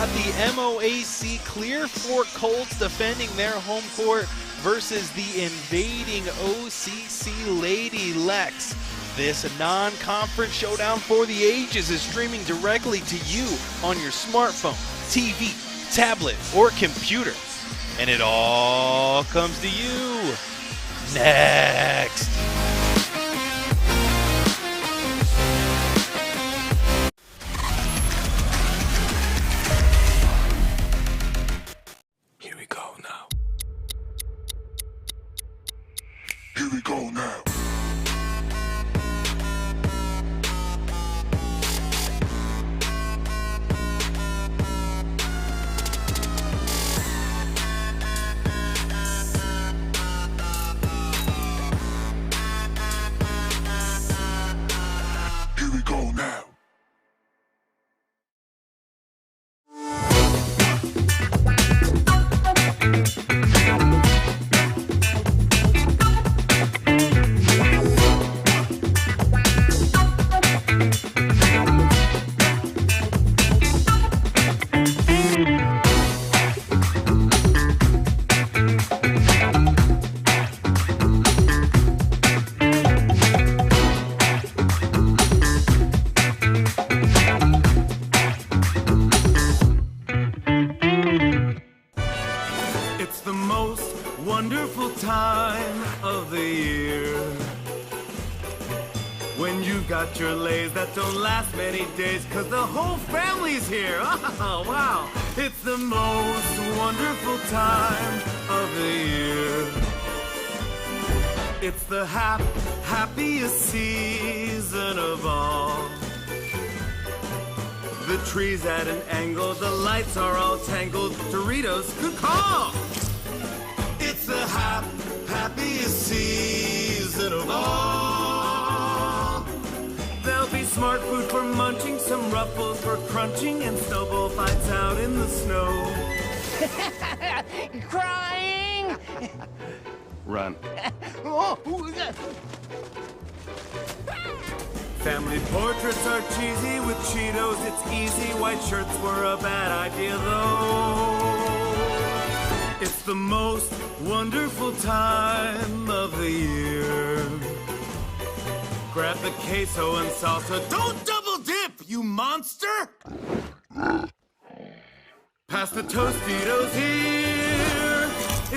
got the MOAC Clear Fork Colts defending their home court versus the invading OCC Lady Lex. This non-conference showdown for the ages is streaming directly to you on your smartphone, TV, tablet, or computer. And it all comes to you next. Here we go now. Here we go now. Here we go now. It's the most wonderful time of the year when you got your lays that don't last many days, 'cause the whole family's here. Oh, wow. It's the most wonderful time of the year. It's the happiest season of all. The trees at an angle, the lights are all tangled. Doritos, good call! It's the happiest season of all. There'll be smart food for munching, some ruffles for crunching, and snowball fights out in the snow. Crying! Run. Oh, Family portraits are cheesy with Cheetos, it's easy. White shirts were a bad idea though. It's the most wonderful time of the year. Grab the queso and salsa. Don't double dip, you monster! Pass the Tostitos here.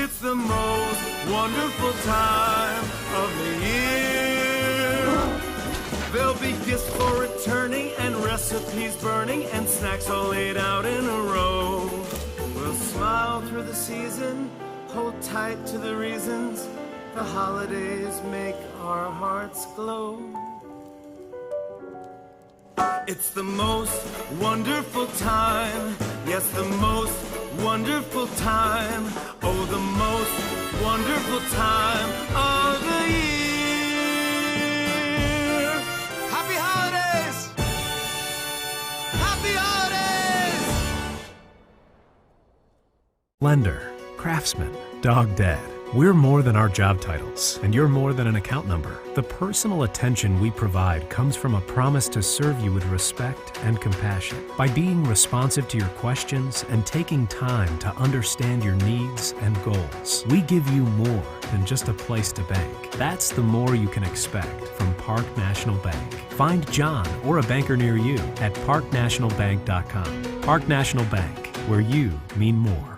It's the most wonderful time of the year. There'll be gifts for returning and recipes burning and snacks all laid out in a row. We'll smile through the season, hold tight to the reasons the holidays make our hearts glow. It's the most wonderful time, yes, the most wonderful time, oh, the most wonderful time of the year. Happy holidays! Happy holidays! Lender, craftsman, dog dad. We're more than our job titles, and you're more than an account number. The personal attention we provide comes from a promise to serve you with respect and compassion. By being responsive to your questions and taking time to understand your needs and goals, we give you more than just a place to bank. That's the more you can expect from Park National Bank. Find John or a banker near you at parknationalbank.com. Park National Bank, where you mean more.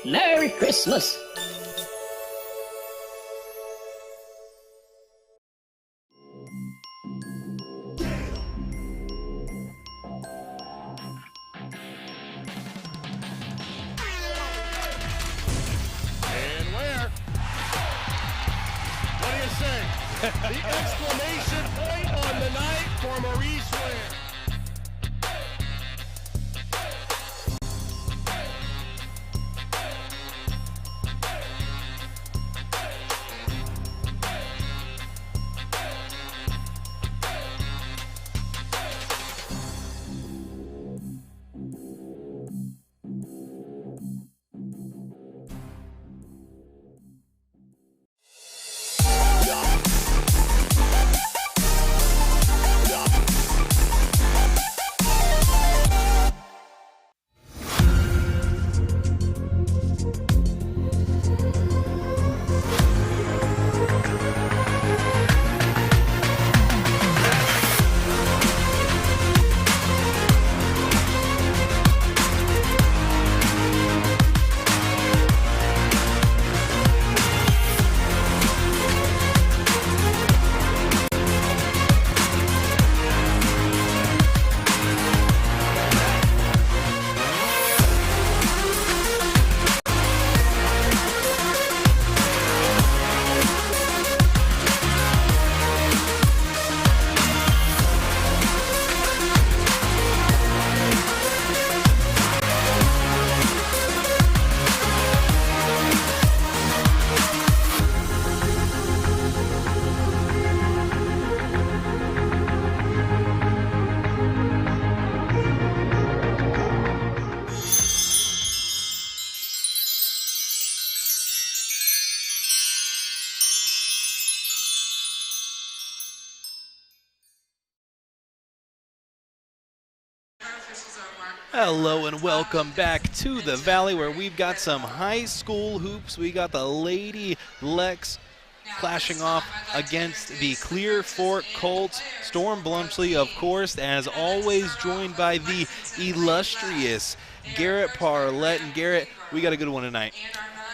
Merry Christmas! And where? What do you say? The exclamation point on the night for Maurice Ware. Hello and welcome back to the Valley, where we've got some high school hoops. We got the Lady Lex clashing off against the Clear Fork Colts. Storm Bluntschli, of course, as always, joined by the illustrious Garrett Parlett. And Garrett, we got a good one tonight.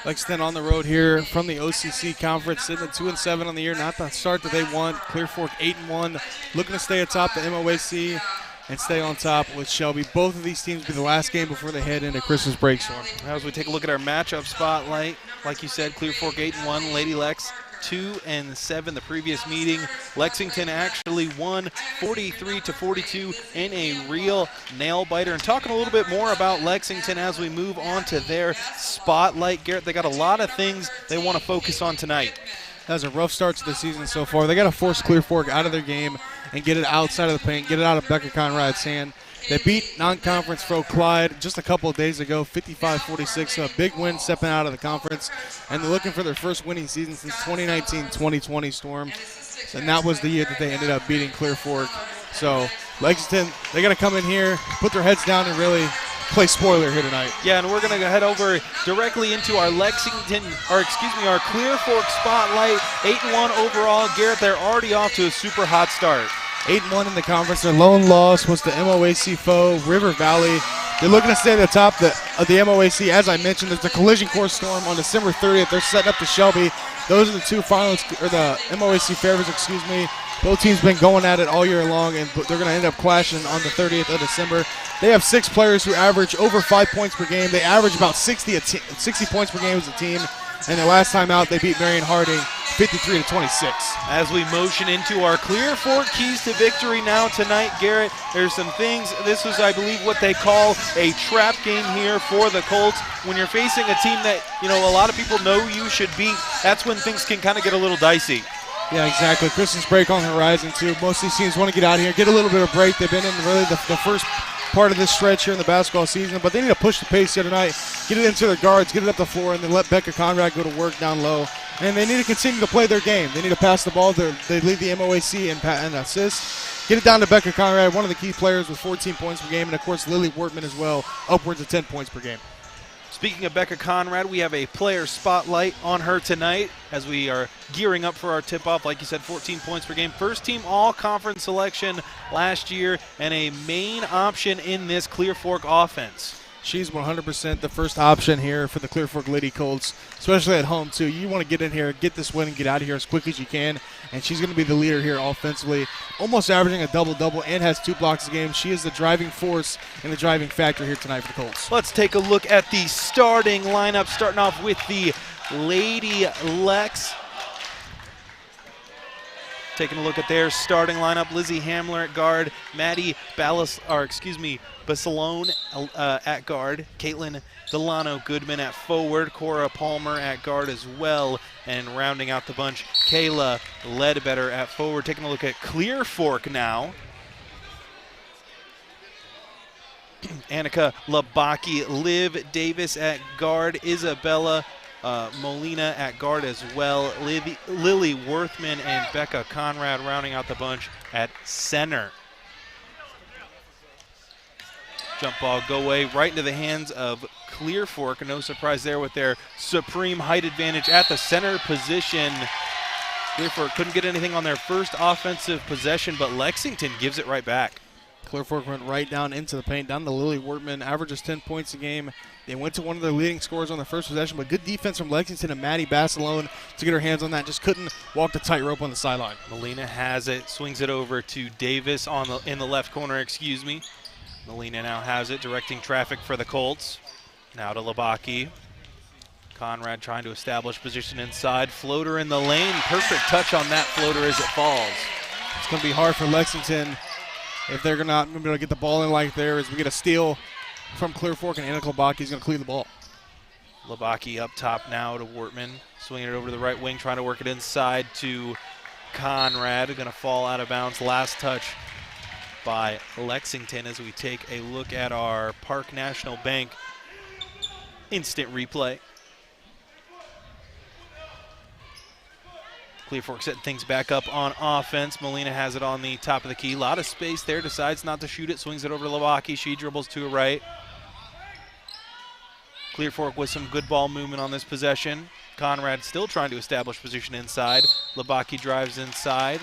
Lexington on the road here from the OCC Conference, sitting at 2-7 on the year. Not the start that they want. Clear Fork 8-1, looking to stay atop the MOAC and stay on top with Shelby. Both of these teams be the last game before they head into Christmas break storm. As we take a look at our matchup spotlight, like you said, Clear Fork 8-1, Lady Lex 2-7 the previous meeting. Lexington actually won 43-42 in a real nail biter. And talking a little bit more about Lexington as we move on to their spotlight, Garrett, they got a lot of things they want to focus on tonight. That was a rough start to the season so far. They got to force Clear Fork out of their game and get it outside of the paint, get it out of Becca Conrad's hand. They beat non-conference Fro Clyde just a couple of days ago, 55-46, so a big win stepping out of the conference. And they're looking for their first winning season since 2019-2020 Storm. And that was the year that they ended up beating Clear Fork. So Lexington, they got to come in here, put their heads down, and really play spoiler here tonight. Yeah, and we're going to head over directly into our our Clear Fork spotlight. 8-1 overall. Garrett, they're already off to a super hot start. 8-1 in the conference. Their lone loss was the MOAC foe, River Valley. They're looking to stay at the top of the MOAC. As I mentioned, there's the Collision Course Storm on December 30th. They're setting up to Shelby. Those are the two finalists, or the MOAC favorites, excuse me. Both teams been going at it all year long, and they're going to end up clashing on the 30th of December. They have 6 players who average over 5 points per game. They average about 60 points per game as a team. And the last time out, they beat Marion Harding 53-26. As we motion into our Clear Fork keys to victory now tonight, Garrett, there's some things. This is, I believe, what they call a trap game here for the Colts. When you're facing a team that, a lot of people know you should beat, that's when things can kind of get a little dicey. Yeah, exactly. Christmas break on the horizon, too. Most of these teams want to get out of here, get a little bit of break. They've been in really the first part of this stretch here in the basketball season, but they need to push the pace here tonight, get it into their guards, get it up the floor, and then let Becca Conrad go to work down low. And they need to continue to play their game. They need to pass the ball. They lead the MOAC and assist. Get it down to Becca Conrad, one of the key players with 14 points per game, and, of course, Lily Wortman as well, upwards of 10 points per game. Speaking of Becca Conrad, we have a player spotlight on her tonight as we are gearing up for our tip-off. Like you said, 14 points per game. First team all-conference selection last year and a main option in this Clear Fork offense. She's 100% the first option here for the Clear Fork Lady Colts, especially at home, too. You want to get in here, get this win, and get out of here as quick as you can. And she's going to be the leader here offensively, almost averaging a double-double and has 2 blocks a game. She is the driving force and the driving factor here tonight for the Colts. Let's take a look at the starting lineup, starting off with the Lady Lex. Taking a look at their starting lineup, Lizzie Hamler at guard, Maddie Basalone at guard, Caitlin Delano Goodman at forward, Cora Palmer at guard as well, and rounding out the bunch, Kayla Ledbetter at forward. Taking a look at Clear Fork now. Annika Labaki, Liv Davis at guard, Isabella Molina at guard as well, Lily Worthman and Becca Conrad rounding out the bunch at center. Jump ball go away right into the hands of Clear Fork. No surprise there with their supreme height advantage at the center position. Clear Fork couldn't get anything on their first offensive possession, but Lexington gives it right back. Clear Fork went right down into the paint, down to Lily Wortman, averages 10 points a game. They went to one of their leading scorers on the first possession, but good defense from Lexington and Maddie Basalone to get her hands on that. Just couldn't walk the tightrope on the sideline. Molina has it, swings it over to Davis in the left corner, Molina now has it, directing traffic for the Colts. Now to Labaki. Conrad trying to establish position inside. Floater in the lane. Perfect touch on that floater as it falls. It's going to be hard for Lexington if they're not going to be able to get the ball in like there as we get a steal from Clear Fork, and Annika Labaki is going to clear the ball. Labaki up top now to Wortman. Swinging it over to the right wing, trying to work it inside to Conrad. Going to fall out of bounds. Last touch by Lexington as we take a look at our Park National Bank instant replay. Clear Fork setting things back up on offense. Molina has it on the top of the key. A lot of space there. Decides not to shoot it. Swings it over to Labaki. She dribbles to her right. Clear Fork with some good ball movement on this possession. Conrad still trying to establish position inside. Labaki drives inside.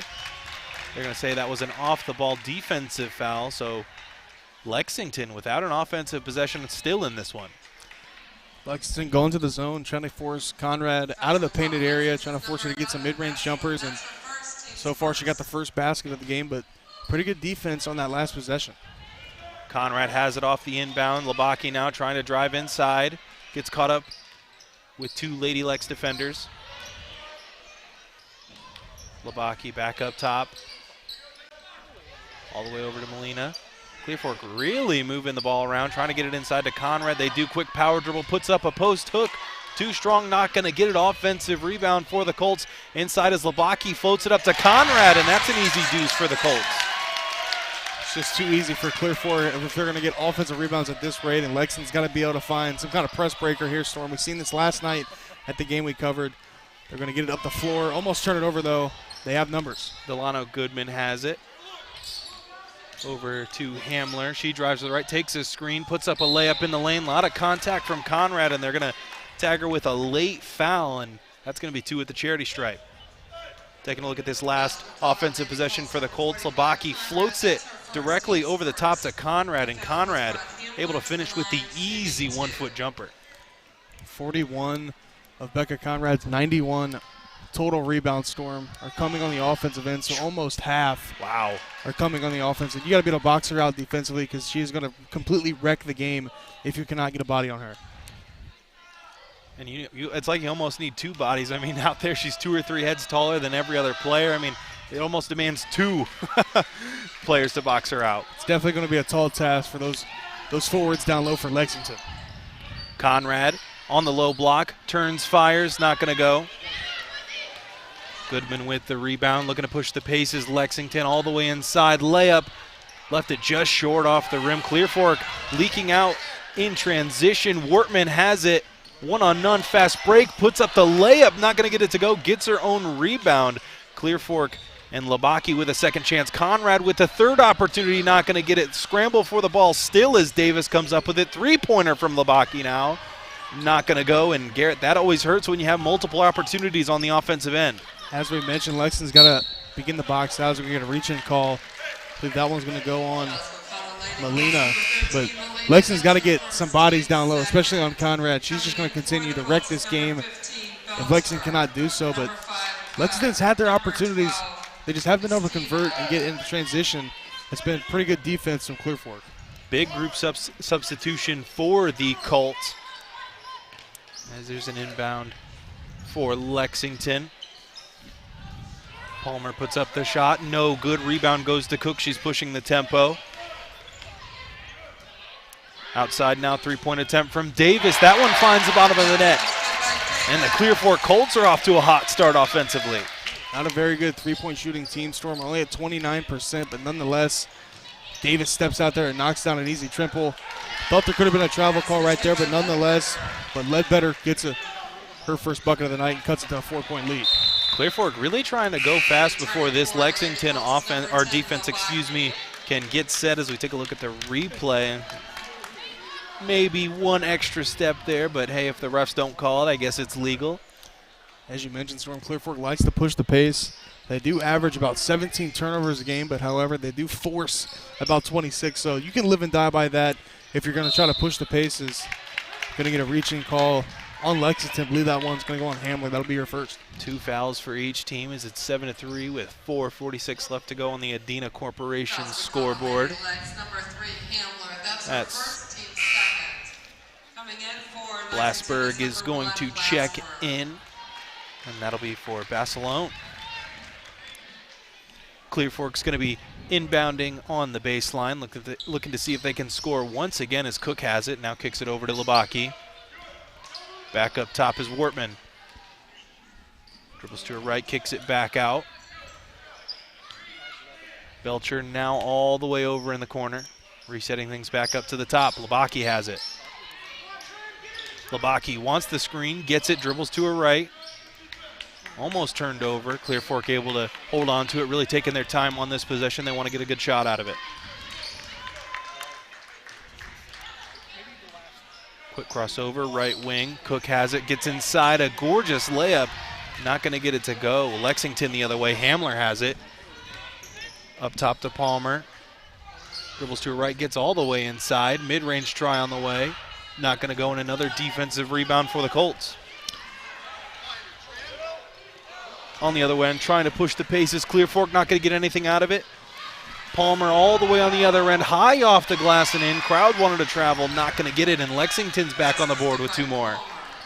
They're going to say that was an off-the-ball defensive foul. So Lexington without an offensive possession still in this one. Lexington going to the zone, trying to force Conrad out of the painted area, trying to force her to get some mid-range jumpers, and so far she got the first basket of the game, but pretty good defense on that last possession. Conrad has it off the inbound. Labaki now trying to drive inside. Gets caught up with two Lady Lex defenders. Labaki back up top. All the way over to Molina. Clear Fork really moving the ball around, trying to get it inside to Conrad. They do quick power dribble, puts up a post hook. Too strong, not going to get it. Offensive rebound for the Colts. Inside as Labaki floats it up to Conrad, and that's an easy deuce for the Colts. It's just too easy for Clear Fork if they're going to get offensive rebounds at this rate, and Lexington's got to be able to find some kind of press breaker here, Storm. We've seen this last night at the game we covered. They're going to get it up the floor, almost turn it over, though. They have numbers. Delano Goodman has it. Over to Hamler. She drives to the right, takes a screen, puts up a layup in the lane. A lot of contact from Conrad, and they're going to tag her with a late foul, and that's going to be 2 at the charity stripe. Taking a look at this last offensive possession for the Colts. Labaki floats it directly over the top to Conrad, and Conrad able to finish with the easy 1-foot jumper. 41 of Becca Conrad's 91 total rebound, Storm, are coming on the offensive end, so almost half are coming on the offensive. You got to be able to box her out defensively because she is going to completely wreck the game if you cannot get a body on her. And it's like you almost need 2 bodies. I mean, out there she's 2 or 3 heads taller than every other player. I mean, it almost demands 2 players to box her out. It's definitely going to be a tall task for those forwards down low for Lexington. Conrad on the low block, turns, fires, not going to go. Goodman with the rebound, looking to push the paces. Lexington all the way inside. Layup, left it just short off the rim. Clear Fork leaking out in transition. Wortman has it. 1-on-none, fast break, puts up the layup, not going to get it to go, gets her own rebound. Clear Fork and Labaki with a second chance. Conrad with the third opportunity, not going to get it. Scramble for the ball still as Davis comes up with it. 3-pointer from Labaki now. Not going to go, and Garrett, that always hurts when you have multiple opportunities on the offensive end. As we mentioned, Lexington's got to begin the box out. We're going to get a reach-in call. I believe that one's going to go on Molina. But Lexington's got to get some bodies down low, especially on Conrad. She's just going to continue to wreck this game if Lexington cannot do so. But Lexington's had their opportunities. They just haven't been able to convert and get into transition. It's been pretty good defense from Clear Fork. Big group substitution for the Colts. As there's an inbound for Lexington. Palmer puts up the shot. No good. Rebound goes to Cook. She's pushing the tempo. Outside now, 3-point attempt from Davis. That one finds the bottom of the net. And the Clear Fork Colts are off to a hot start offensively. Not a very good 3-point shooting team, Storm. Only at 29%, but nonetheless, Davis steps out there and knocks down an easy triple. Thought there could have been a travel call right there, but nonetheless, Ledbetter gets her first bucket of the night and cuts it to a 4-point lead. Clear Fork really trying to go fast before this Lexington defense, can get set as we take a look at the replay. Maybe one extra step there, but hey, if the refs don't call it, I guess it's legal. As you mentioned, Storm, Clear Fork likes to push the pace. They do average about 17 turnovers a game, but however, they do force about 26. So you can live and die by that if you're going to try to push the paces. Going to get a reaching call on Lexington. I believe that one's going to go on Hamler. That'll be your first. 2 fouls for each team as it's 7-3 with 4:46 left to go on the Adena Corporation scoreboard. That's Blasberg is going to check in, and that'll be for Basilone. Clear Fork's going to be inbounding on the baseline, looking to see if they can score once again as Cook has it. Now kicks it over to Labaki. Back up top is Wortman. Dribbles to her right, kicks it back out. Belcher now all the way over in the corner. Resetting things back up to the top. Labaki has it. Labaki wants the screen, gets it, dribbles to her right. almost turned over. Clear Fork able to hold on to it, really taking their time on this possession. They want to get a good shot out of it. Quick crossover, right wing. Cook has it, gets inside, a gorgeous layup. Not going to get it to go. Lexington the other way. Hamler has it. Up top to Palmer. Dribbles to her right, gets all the way inside. Mid-range try on the way. Not going to go, in another defensive rebound for the Colts. On the other end, trying to push the paces. Clear Fork not going to get anything out of it. Palmer all the way on the other end, high off the glass and in. Crowd wanted to travel, not going to get it, and Lexington's back on the board with 2 more.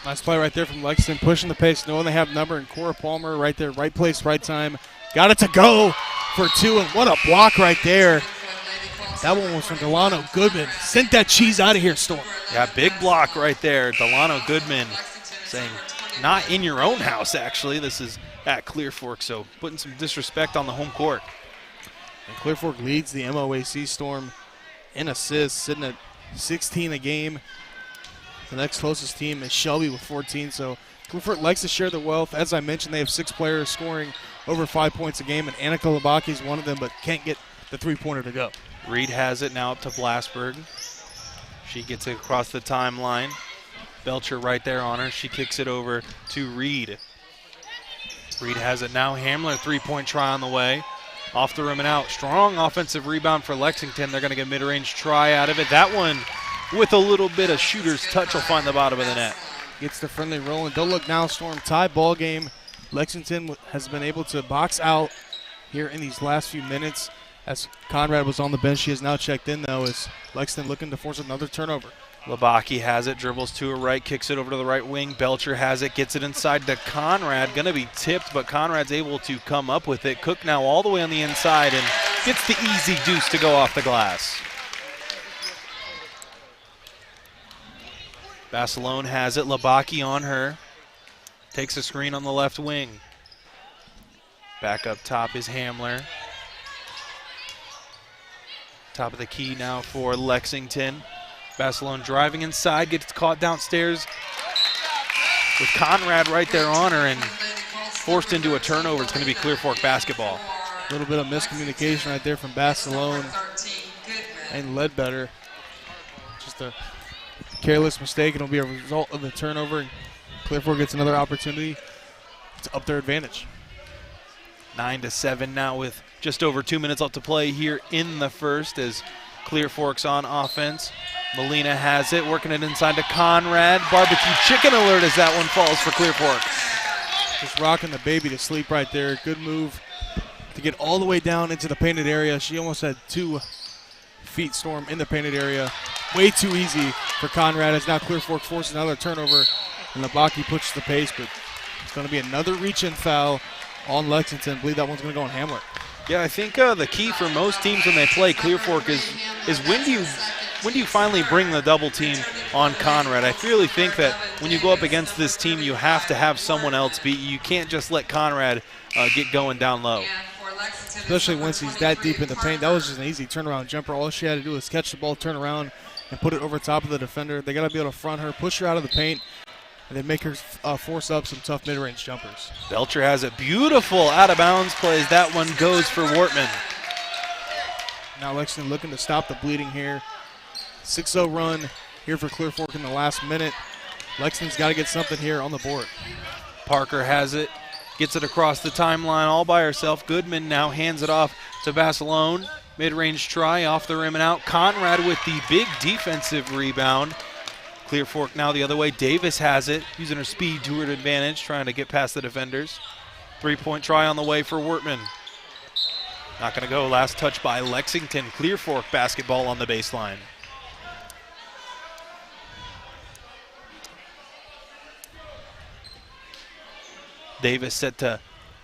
Nice play right there from Lexington, pushing the pace, knowing they have number, and Cora Palmer right there, right place, right time. Got it to go for 2, and what a block right there. That one was from Delano Goodman. Sent that cheese out of here, Storm. Yeah, big block right there. Delano Goodman saying, not in your own house, actually. This is at Clear Fork, so putting some disrespect on the home court. And Clear Fork leads the MOAC Storm in assists, sitting at 16 a game. The next closest team is Shelby with 14, so Clear Fork likes to share the wealth. As I mentioned, they have 6 players scoring over 5 points a game, and Annika Labaki is one of them, but can't get the 3-pointer to go. Reed has it now up to Blasberg. She gets it across the timeline. Belcher right there on her. She kicks it over to Reed. Reed has it now. Hamler, 3-point try on the way. Off the rim and out. Strong offensive rebound for Lexington. They're going to get mid-range try out of it. That one, with a little bit of shooter's touch, will find the bottom of the net. Gets the friendly rolling. Don't look now, Storm. Tie ball game. Lexington has been able to box out here in these last few minutes. As Conrad was on the bench, she has now checked in, though, as Lexington looking to force another turnover. Labaki has it, dribbles to her right, kicks it over to the right wing. Belcher has it, gets it inside to Conrad. Going to be tipped, but Conrad's able to come up with it. Cook now all the way on the inside and gets the easy deuce to go off the glass. Basilone has it, Labaki on her. Takes a screen on the left wing. Back up top is Hamler. Top of the key now for Lexington. Basilone driving inside, gets caught downstairs with Conrad right there on her and forced into a turnover. It's going to be Clear Fork basketball. A little bit of miscommunication right there from Basilone and Ledbetter. Just a careless mistake, and it'll be a result of the turnover. Clear Fork gets another opportunity to up their advantage. 9-7 now with just over 2 minutes left to play here in the first as Clear Fork's on offense. Molina has it, working it inside to Conrad. Barbecue chicken alert as that one falls for Clear Fork. Just rocking the baby to sleep right there. Good move to get all the way down into the painted area. She almost had 2 feet, Storm, in the painted area. Way too easy for Conrad as now Clear Fork forces another turnover. And Labaki pushes the pace, but it's going to be another reach-in foul on Lexington. I believe that one's going to go on Hamlet. Yeah, I think the key for most teams when they play Clear Fork is when do you finally bring the double team on Conrad? I really think that when you go up against this team, you have to have someone else beat you. You can't just let Conrad get going down low. Especially once he's that deep in the paint. That was just an easy turnaround jumper. All she had to do was catch the ball, turn around, and put it over top of the defender. They got to be able to front her, push her out of the paint, and then make her force up some tough mid-range jumpers. Belcher has it. Beautiful out-of-bounds plays. That one goes for Wortman. Now Lexington looking to stop the bleeding here. 6-0 run here for Clear Fork in the last minute. Lexington's got to get something here on the board. Parker has it. Gets it across the timeline all by herself. Goodman now hands it off to Basilone. Mid-range try off the rim and out. Conrad with the big defensive rebound. Clear Fork now the other way. Davis has it, using her speed to her advantage, trying to get past the defenders. 3-point try on the way for Wortman. Not going to go. Last touch by Lexington. Clear Fork basketball on the baseline. Davis set to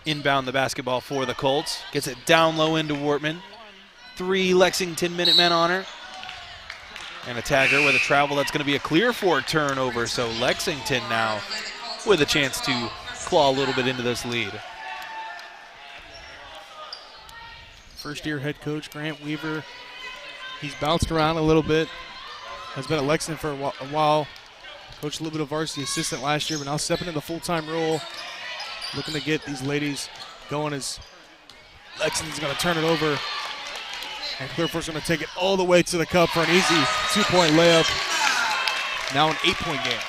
inbound the basketball for the Colts. Gets it down low into Wortman. 3 Lexington Minutemen on her. And a tagger with a travel. That's going to be a Clear Fork turnover. So Lexington now with a chance to claw a little bit into this lead. First-year head coach Grant Weaver. He's bounced around a little bit. Has been at Lexington for a while. Coached a little bit of varsity assistant last year, but now stepping into the full-time role looking to get these ladies going as Lexington's going to turn it over. And Clear Fork's going to take it all the way to the cup for an easy 2-point layup. Now an 8-point game.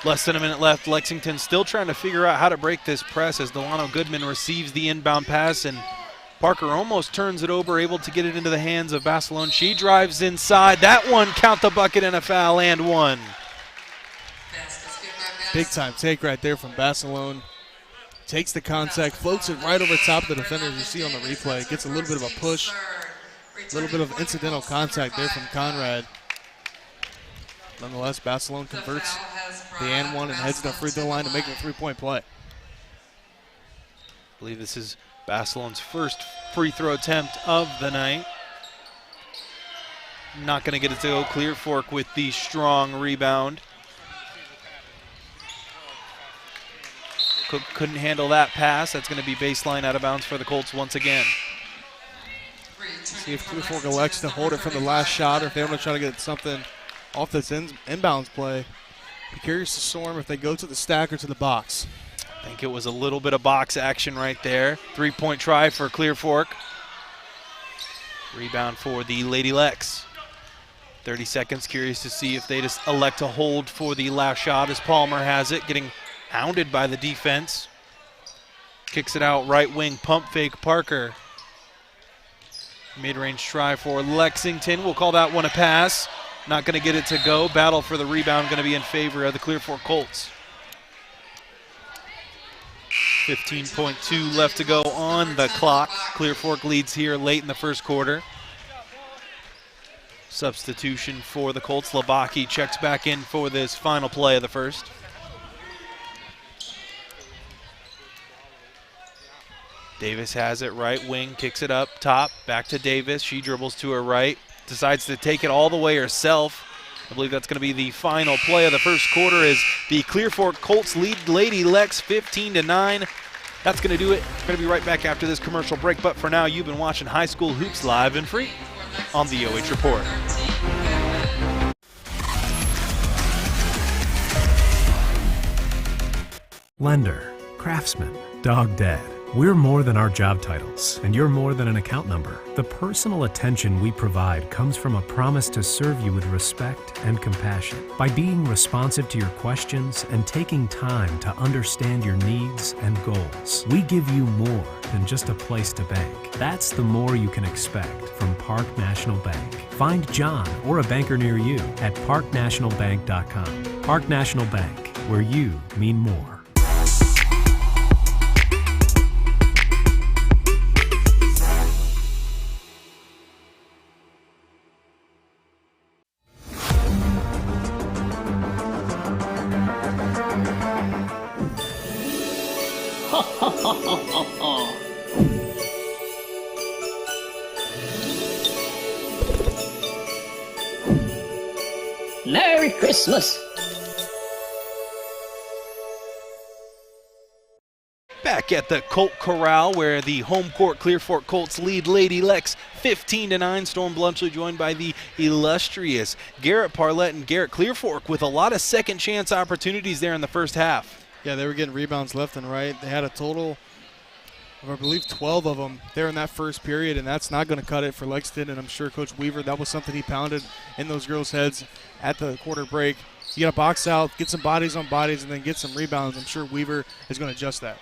Less than a minute left. Lexington still trying to figure out how to break this press as Delano Goodman receives the inbound pass, and Parker almost turns it over, able to get it into the hands of Basilone. She drives inside. That one, count the bucket and a foul, and one. Big time take right there from Basilone. Takes the contact, floats it right over top of the defender as you see on the replay. Gets a little bit of a push, a little bit of incidental contact there from Conrad. Nonetheless, Basilone converts the and one and heads to the free throw line to make it a 3-point play. I believe this is Basilone's first free throw attempt of the night. Not going to get it to go. Clear Fork with the strong rebound. Cook couldn't handle that pass. That's going to be baseline out of bounds for the Colts once again. See if Clear Fork elects to hold it from the last shot, or if they want to try to get something off this inbounds play. Be curious to Storm if they go to the stack or to the box. I think it was a little bit of box action right there. 3-point try for Clear Fork. Rebound for the Lady Lex. 30 seconds. Curious to see if they just elect to hold for the last shot as Palmer has it, getting hounded by the defense. Kicks it out right wing, pump fake Parker. Mid-range try for Lexington. We'll call that one a pass. Not going to get it to go. Battle for the rebound going to be in favor of the Clear Fork Colts. 15.2 left to go on the clock. Clear Fork leads here late in the first quarter. Substitution for the Colts. Labaki checks back in for this final play of the first. Davis has it right wing, kicks it up top, back to Davis. She dribbles to her right, decides to take it all the way herself. I believe that's going to be the final play of the first quarter as the Clear Fork Colts lead Lady Lex 15-9. That's going to do it. We're going to be right back after this commercial break, but for now, you've been watching High School Hoops live and free on the OH Report. Lender, craftsman, dog dead. We're more than our job titles, and you're more than an account number. The personal attention we provide comes from a promise to serve you with respect and compassion. By being responsive to your questions and taking time to understand your needs and goals, we give you more than just a place to bank. That's the more you can expect from Park National Bank. Find John or a banker near you at parknationalbank.com. Park National Bank, where you mean more. Merry Christmas. Back at the Colt Corral where the home court Clear Fork Colts lead Lady Lex 15-9. Storm Blunchley joined by the illustrious Garrett Parlett and Garrett. Clear Fork with a lot of second chance opportunities there in the first half. Yeah, they were getting rebounds left and right. They had a total of, I believe, 12 of them there in that first period, and that's not going to cut it for Lexington. And I'm sure Coach Weaver, that was something he pounded in those girls' heads at the quarter break. You got to box out, get some bodies on bodies, and then get some rebounds. I'm sure Weaver is going to adjust that.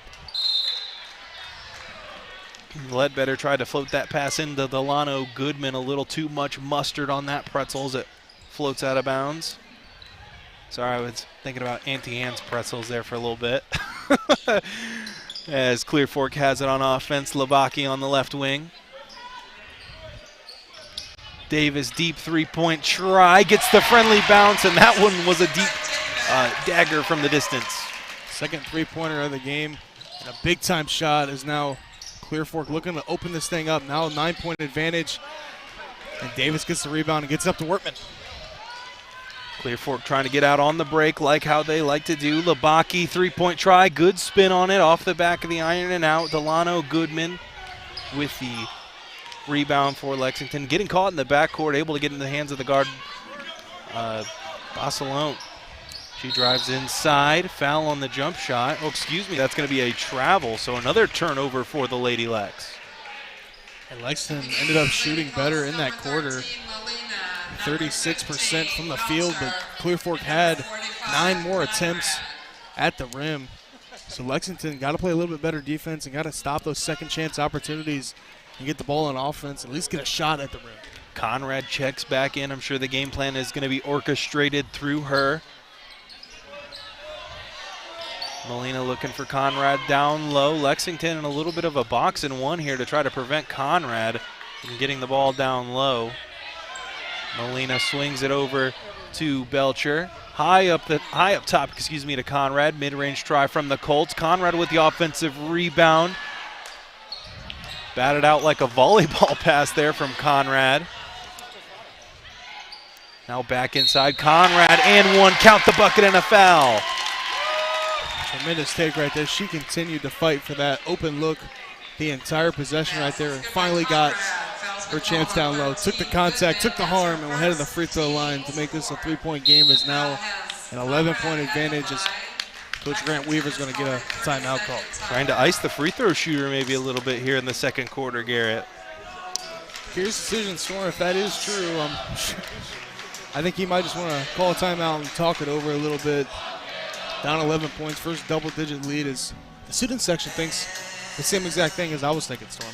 Ledbetter tried to float that pass into Delano Goodman. A little too much mustard on that pretzel as it floats out of bounds. Sorry, I was thinking about Auntie Anne's pretzels there for a little bit. As Clear Fork has it on offense, Labaki on the left wing. Davis, deep three-point try, gets the friendly bounce, and that one was a deep dagger from the distance. Second three-pointer of the game, and a big-time shot is now Clear Fork looking to open this thing up. Now a 9-point advantage, and Davis gets the rebound and gets up to Workman. Clear Fork trying to get out on the break like how they like to do. Labaki, three-point try, good spin on it, off the back of the iron and out. Delano Goodman with the rebound for Lexington. Getting caught in the backcourt, able to get in the hands of the guard, Basilone. She drives inside, foul on the jump shot. Oh, excuse me, that's going to be a travel, so another turnover for the Lady Lex. And Lexington ended up shooting better in that quarter. 36% from the field, but Clear Fork had 9 more attempts at the rim. So Lexington got to play a little bit better defense and got to stop those second chance opportunities and get the ball on offense, at least get a shot at the rim. Conrad checks back in. I'm sure the game plan is going to be orchestrated through her. Molina looking for Conrad down low. Lexington in a little bit of a box and one here to try to prevent Conrad from getting the ball down low. Molina swings it over to Belcher. High up top, to Conrad. Mid-range try from the Colts. Conrad with the offensive rebound. Batted out like a volleyball pass there from Conrad. Now back inside. Conrad and one. Count the bucket and a foul. Tremendous take right there. She continued to fight for that open look the entire possession right there and finally got her chance down low. Took the contact, took the harm, and headed to the free throw line to make this a 3-point game. Is now an 11-point advantage as Coach Grant Weaver's going to get a timeout call. Trying to ice the free throw shooter maybe a little bit here in the second quarter, Garrett. Here's decision, Storm. If that is true, I think he might just want to call a timeout and talk it over a little bit. Down 11 points, first double-digit lead. Is the student section thinks the same exact thing as I was thinking, Storm.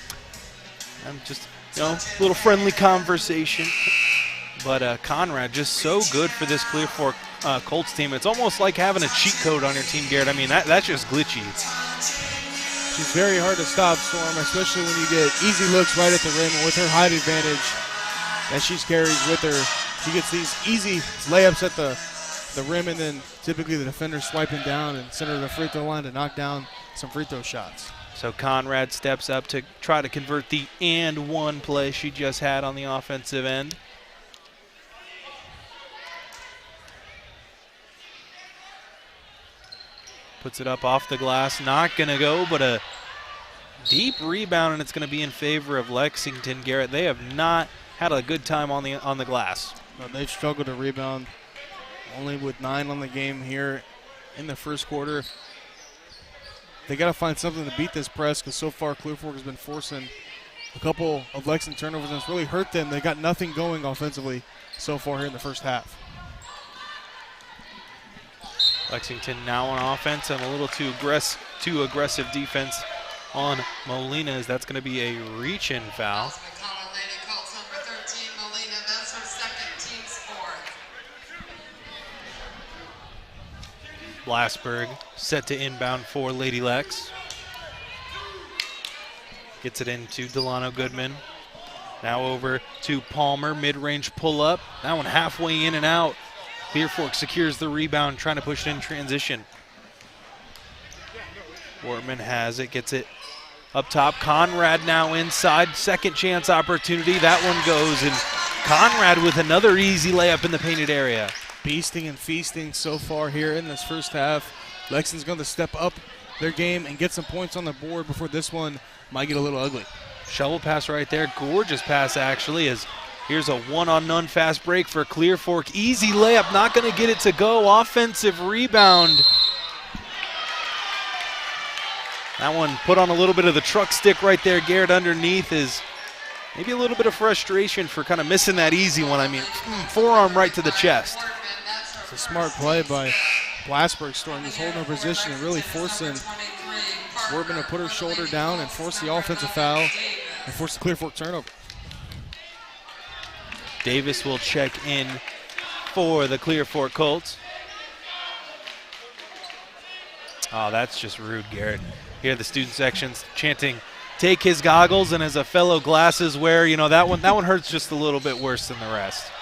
I'm just, a little friendly conversation. But Conrad just so good for this Clear Fork Colts team. It's almost like having a cheat code on your team, Garrett. I mean, that's just glitchy. She's very hard to stop, Storm, especially when you get easy looks right at the rim. And with her height advantage that she carries with her, she gets these easy layups at the rim, and then typically the defender swiping down and send her to the free throw line to knock down some free throw shots. So Conrad steps up to try to convert the and one play she just had on the offensive end. Puts it up off the glass, not going to go, but a deep rebound, and it's going to be in favor of Lexington. Garrett, they have not had a good time on the glass. No, they've struggled to rebound, only with 9 on the game here in the first quarter. They got to find something to beat this press because so far Clear Fork has been forcing a couple of Lexington turnovers, and it's really hurt them. They got nothing going offensively so far here in the first half. Lexington now on offense and a little too aggressive defense on Molina, as that's going to be a reach-in foul. Blasberg set to inbound for Lady Lex. Gets it into Delano Goodman. Now over to Palmer, mid-range pull-up. That one halfway in and out. Clear Fork secures the rebound, trying to push it in transition. Wortman has it, gets it up top. Conrad now inside, second chance opportunity. That one goes, and Conrad with another easy layup in the painted area. Beasting and feasting so far here in this first half. Lexington's going to step up their game and get some points on the board before this one might get a little ugly. Shovel pass right there. Gorgeous pass, actually, as here's a one-on-none fast break for Clear Fork. Easy layup, not going to get it to go. Offensive rebound. That one put on a little bit of the truck stick right there. Garrett underneath is maybe a little bit of frustration for kind of missing that easy one. I mean, forearm right to the chest. It's a smart play by Blasberg, Storm, just holding her position and really forcing Wortman to put her shoulder down and force the offensive foul and force the Clear Fork turnover. Davis will check in for the Clear Fork Colts. Oh, that's just rude, Garrett. Here the student section's chanting, "Take his goggles," and as a fellow glasses wearer, that one hurts just a little bit worse than the rest.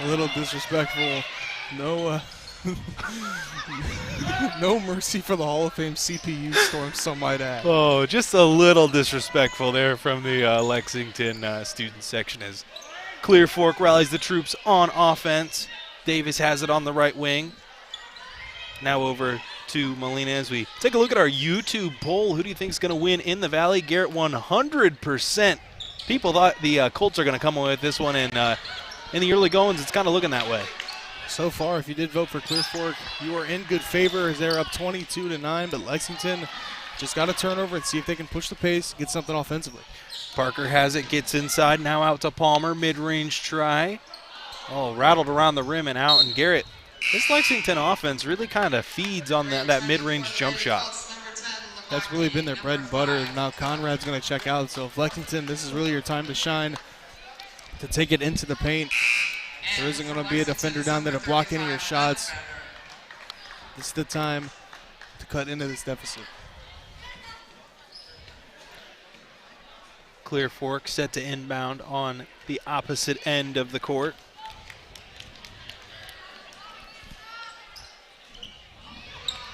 A little disrespectful. No no mercy for the Hall of Fame CPU, Storm, some might add. Oh, just a little disrespectful there from the Lexington student section as Clear Fork rallies the troops on offense. Davis has it on the right wing. Now over to Molina as we take a look at our YouTube poll. Who do you think is going to win in the Valley? Garrett, 100%. People thought the Colts are going to come away with this one, and in the early goings, it's kind of looking that way. So far, if you did vote for Clear Fork, you are in good favor as they're up 22-9, but Lexington just got a turnover and see if they can push the pace, get something offensively. Parker has it, gets inside, now out to Palmer, mid-range try. Oh, rattled around the rim and out, and Garrett, this Lexington offense really kind of feeds on that mid-range jump shot. That's really been their bread and butter. Now Conrad's going to check out, so if Lexington, this is really your time to shine, to take it into the paint. There isn't going to be a defender down there to block any of your shots. This is the time to cut into this deficit. Clear Fork set to inbound on the opposite end of the court.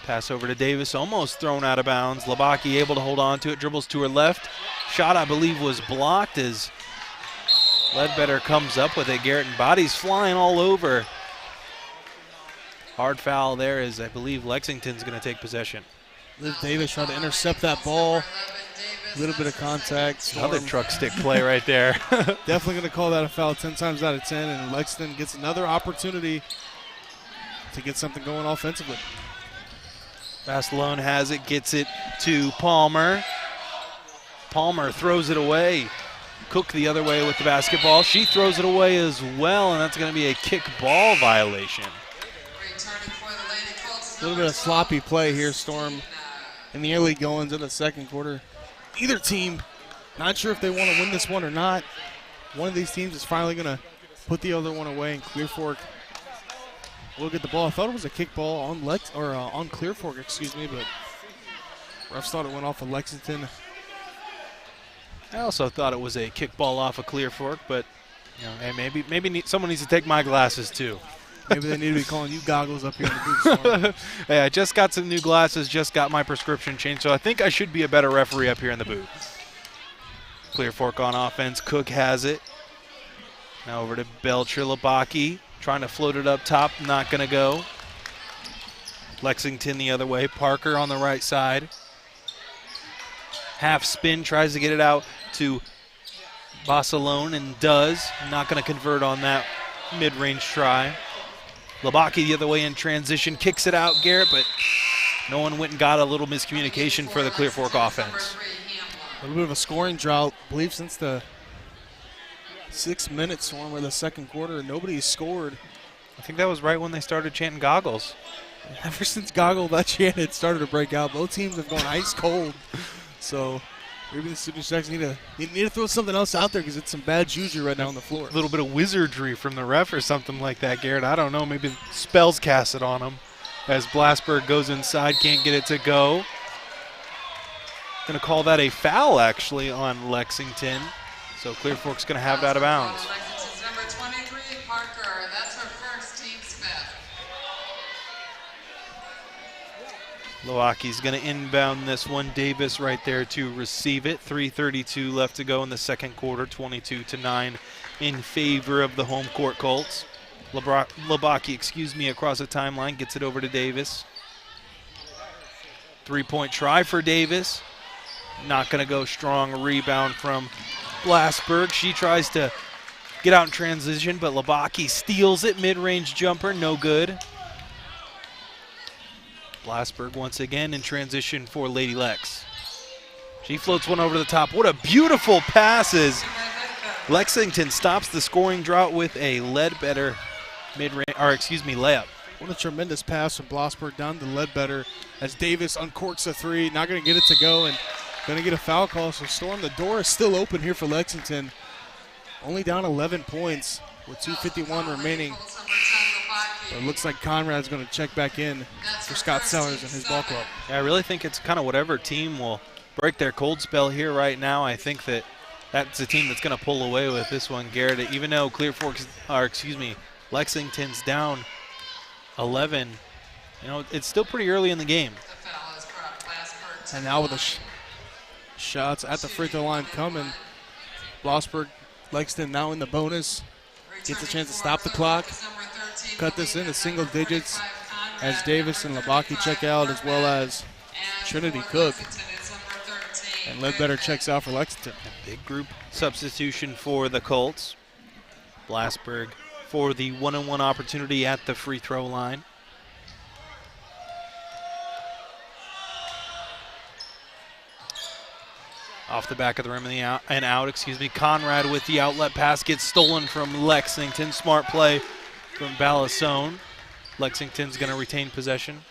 Pass over to Davis, almost thrown out of bounds. Labaki able to hold on to it, dribbles to her left. Shot, I believe, was blocked as Ledbetter comes up with it. Garrett and bodies flying all over. Hard foul there as I believe Lexington's going to take possession. Liv Davis trying to intercept that ball. A little bit of contact. Another truck stick play right there. Definitely going to call that a foul 10 times out of 10, and Lexington gets another opportunity to get something going offensively. Vassalone has it, gets it to Palmer. Palmer throws it away. Cook the other way with the basketball. She throws it away as well, and that's going to be a kick ball violation. A little bit of sloppy play here, Storm, in the early goings of the second quarter. Either team, not sure if they want to win this one or not. One of these teams is finally going to put the other one away, and Clear Fork will get the ball. I thought it was a kick ball on on Clear Fork, excuse me, but refs thought it went off of Lexington. I also thought it was a kick ball off of Clear Fork, but you know, hey, maybe someone needs to take my glasses too. Maybe they need to be calling you goggles up here in the booth. Hey, I just got some new glasses, just got my prescription changed, so I think I should be a better referee up here in the booth. Clear Fork on offense. Cook has it. Now over to Belcher. Labaki trying to float it up top, not going to go. Lexington the other way. Parker on the right side. Half spin, tries to get it out to Vassalone and does. Not going to convert on that mid-range try. Labaki the other way in transition, kicks it out, Garrett, but no one went and got a little miscommunication for the Clear Fork offense. A little bit of a scoring drought, I believe, since the 6-minute Storm of the second quarter. Nobody's scored. I think that was right when they started chanting goggles. Ever since Goggle that chant had started to break out, both teams have gone ice cold. So maybe the Student Stacks need to throw something else out there because it's some bad juju right now on the floor. A little bit of wizardry from the ref or something like that, Garrett. I don't know. Maybe spells cast it on him as Blasberg goes inside, can't get it to go. Going to call that a foul, actually, on Lexington. So Clear Fork's going to have it out of bounds. Lexington's number 23, Parker. That's her first, team's fifth. Lowaki's going to inbound this one. Davis right there to receive it. 3:32 left to go in the second quarter. 22-9 in favor of the home court Colts. Labaki, across the timeline, gets it over to Davis. Three-point try for Davis. Not going to go strong. Rebound from Blasberg. She tries to get out in transition, but Labaki steals it. Mid-range jumper, no good. Blasberg once again in transition for Lady Lex. She floats one over the top. What a beautiful pass as Lexington stops the scoring drought with a Ledbetter layup. What a tremendous pass from Blasberg down to Ledbetter as Davis uncorks a three. Not going to get it to go and going to get a foul call. So Storm, the door is still open here for Lexington. Only down 11 points with 2:51 remaining. But it looks like Conrad's going to check back in for Scott Sellers and his ball club. Yeah, I really think it's kind of whatever team will break their cold spell here right now. I think that's a team that's going to pull away with this one, Garrett. Even though Lexington's down 11, it's still pretty early in the game. And now with the shots at the free throw line coming, Blasberg, Lexington now in the bonus. Gets a chance to stop the clock, cut this into single digits as Davis and Labaki check out, as well as Trinity Cook. And Ledbetter checks out for Lexington. A big group substitution for the Colts. Blasberg for the 1-on-1 opportunity at the free throw line. Off the back of the rim and out. Conrad with the outlet pass gets stolen from Lexington. Smart play from Balasone. Lexington's going to retain possession.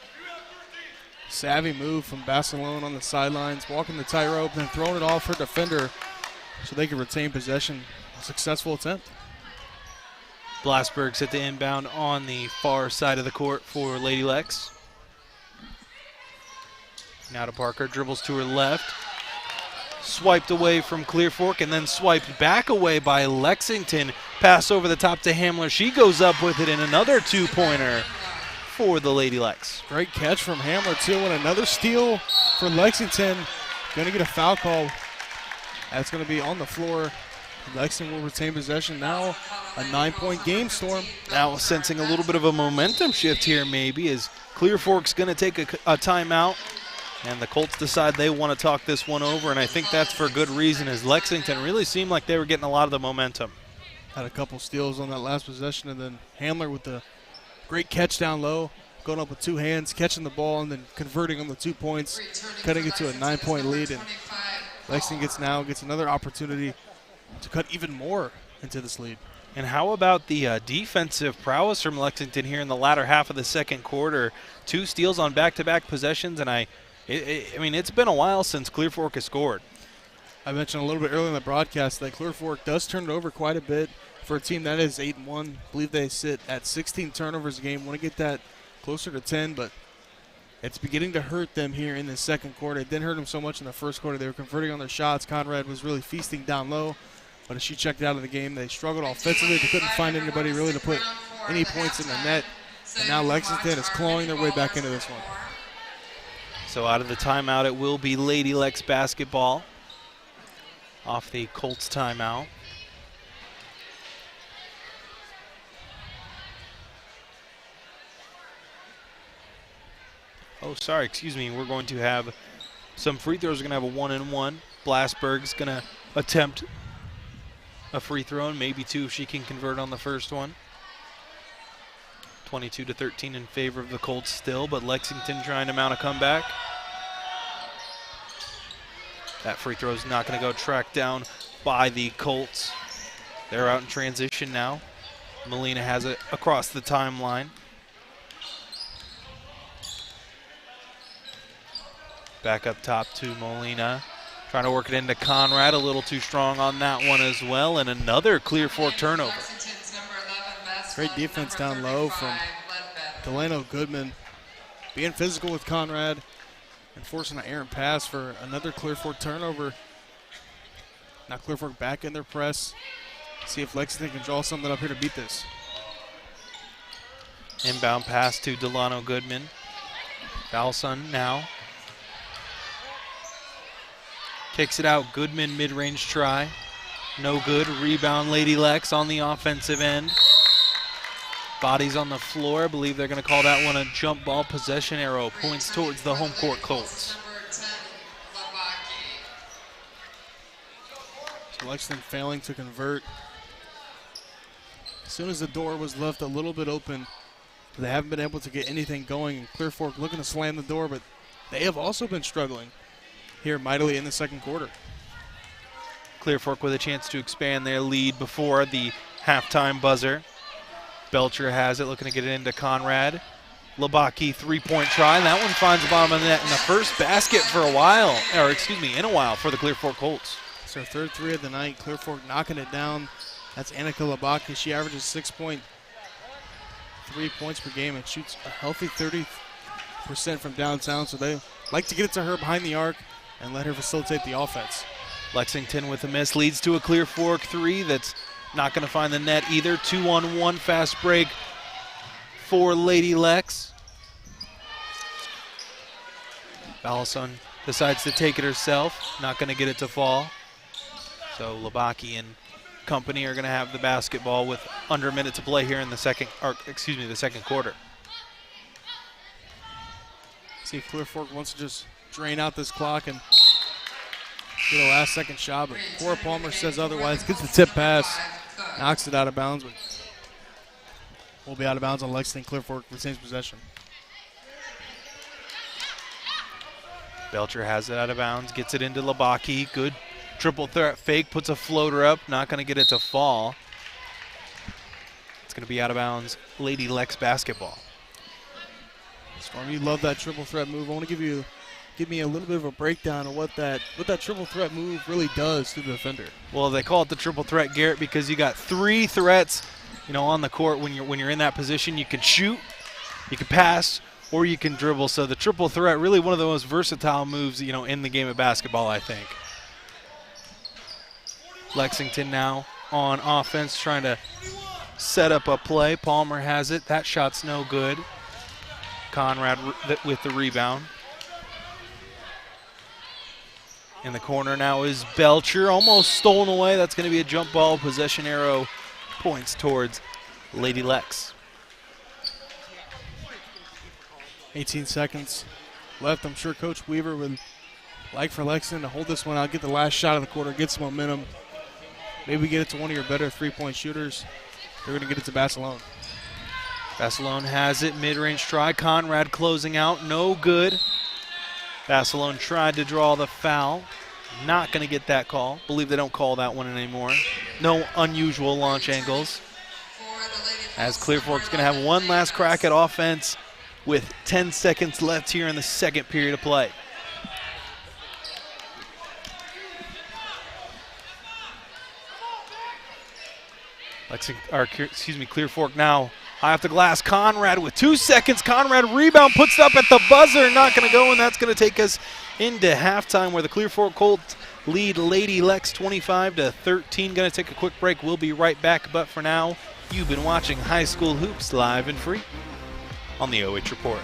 Savvy move from Basalone on the sidelines, walking the tightrope, then throwing it off her defender so they can retain possession. A successful attempt. Blasberg's at the inbound on the far side of the court for Lady Lex. Now to Parker, dribbles to her left. Swiped away from Clear Fork and then swiped back away by Lexington. Pass over the top to Hamler. She goes up with it in another two-pointer for the Lady Lex. Great catch from Hamler, too, and another steal for Lexington. Going to get a foul call. That's going to be on the floor. Lexington will retain possession now. A 9-point game, Storm. Now sensing a little bit of a momentum shift here maybe as Clear Fork's going to take a timeout. And the Colts decide they want to talk this one over, and I think that's for good reason as Lexington really seemed like they were getting a lot of the momentum. Had a couple steals on that last possession, and then Hamler with the great catch down low, going up with two hands, catching the ball, and then converting on the 2 points, cutting it to a 9-point lead. And Lexington gets another opportunity to cut even more into this lead. And how about the defensive prowess from Lexington here in the latter half of the second quarter? 2 steals on back-to-back possessions, and I mean, it's been a while since Clear Fork has scored. I mentioned a little bit earlier in the broadcast that Clear Fork does turn it over quite a bit for a team that is 8-1. I believe they sit at 16 turnovers a game. Want to get that closer to 10, but it's beginning to hurt them here in the second quarter. It didn't hurt them so much in the first quarter. They were converting on their shots. Conrad was really feasting down low, but as she checked out of the game, they struggled offensively. They couldn't find anybody really to put any points in the net, and now Lexington is clawing their way back into this one. So out of the timeout, it will be Lady Lex basketball off the Colts timeout. Oh, sorry, excuse me. We're going to have some free throws. We're going to have a 1-and-1. Blasberg's going to attempt a free throw, and maybe 2 if she can convert on the first one. 22-13 in favor of the Colts still, but Lexington trying to mount a comeback. That free throw is not going to go tracked down by the Colts. They're out in transition now. Molina has it across the timeline. Back up top to Molina. Trying to work it into Conrad. A little too strong on that one as well. And another Clear Fork turnover. Great defense down low from Delano Goodman. Being physical with Conrad and forcing an errant pass for another Clear Fork turnover. Now Clear Fork back in their press. See if Lexington can draw something up here to beat this. Inbound pass to Delano Goodman. Balson now. Kicks it out. Goodman mid-range try. No good. Rebound Lady Lex on the offensive end. Bodies on the floor. I believe they're going to call that one a jump ball. Possession arrow points towards the home court Colts. So Lexington failing to convert. As soon as the door was left a little bit open, they haven't been able to get anything going. And Clear Fork looking to slam the door, but they have also been struggling here mightily in the second quarter. Clear Fork with a chance to expand their lead before the halftime buzzer. Belcher has it, looking to get it into Conrad. Labaki three-point try, and that one finds the bottom of the net in the first basket for a while, in a while for the Clear Fork Colts. It's her third 3 of the night. Clear Fork knocking it down. That's Annika Labaki. She averages 6.3 points per game and shoots a healthy 30% from downtown, so they like to get it to her behind the arc and let her facilitate the offense. Lexington with a miss leads to a Clear Fork 3 that's not going to find the net either. 2-on-1 fast break for Lady Lex. Balson decides to take it herself. Not going to get it to fall. So Labaki and company are going to have the basketball with under a minute to play here in the second quarter. See if Clear Fork wants to just drain out this clock and get a last-second shot, but Cora Palmer says otherwise. Gets the tip pass, knocks it out of bounds, but will be out of bounds on Lexington. Clear Fork retains possession. Belcher has it out of bounds, gets it into Labaki. Good triple threat fake, puts a floater up, not going to get it to fall. It's going to be out of bounds. Lady Lex basketball. Storm, you love that triple threat move. I want to give me a little bit of a breakdown of what that triple threat move really does to the defender. Well, they call it the triple threat, Garrett, because you got 3 threats, on the court when you're in that position. You can shoot, you can pass, or you can dribble. So the triple threat, really one of the most versatile moves, in the game of basketball, I think. Lexington now on offense, trying to set up a play. Palmer has it. That shot's no good. Conrad with the rebound. In the corner now is Belcher, almost stolen away. That's going to be a jump ball. Possession arrow points towards Lady Lex. 18 seconds left. I'm sure Coach Weaver would like for Lexington to hold this one out, get the last shot of the quarter, get some momentum. Maybe get it to one of your better three-point shooters. They're going to get it to Basilone. Basilone has it, mid-range try. Conrad closing out, no good. Basilone tried to draw the foul. Not going to get that call. Believe they don't call that one anymore. No unusual launch angles. As Clear Fork's going to have one last crack at offense with 10 seconds left here in the second period of play. Clear Fork now high off the glass. Conrad with 2 seconds. Conrad rebound, puts it up at the buzzer. Not going to go, and that's going to take us into halftime where the Clear Fork Colts lead Lady Lex 25-13. Going to take a quick break. We'll be right back, but for now, you've been watching High School Hoops live and free on the OH Report.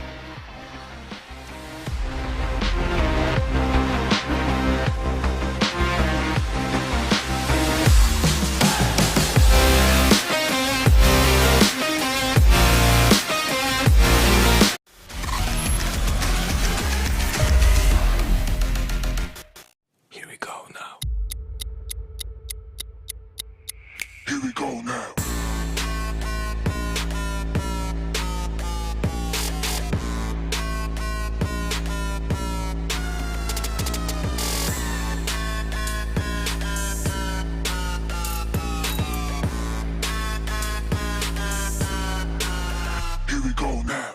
Here we go now. Here we go now. Here we go now.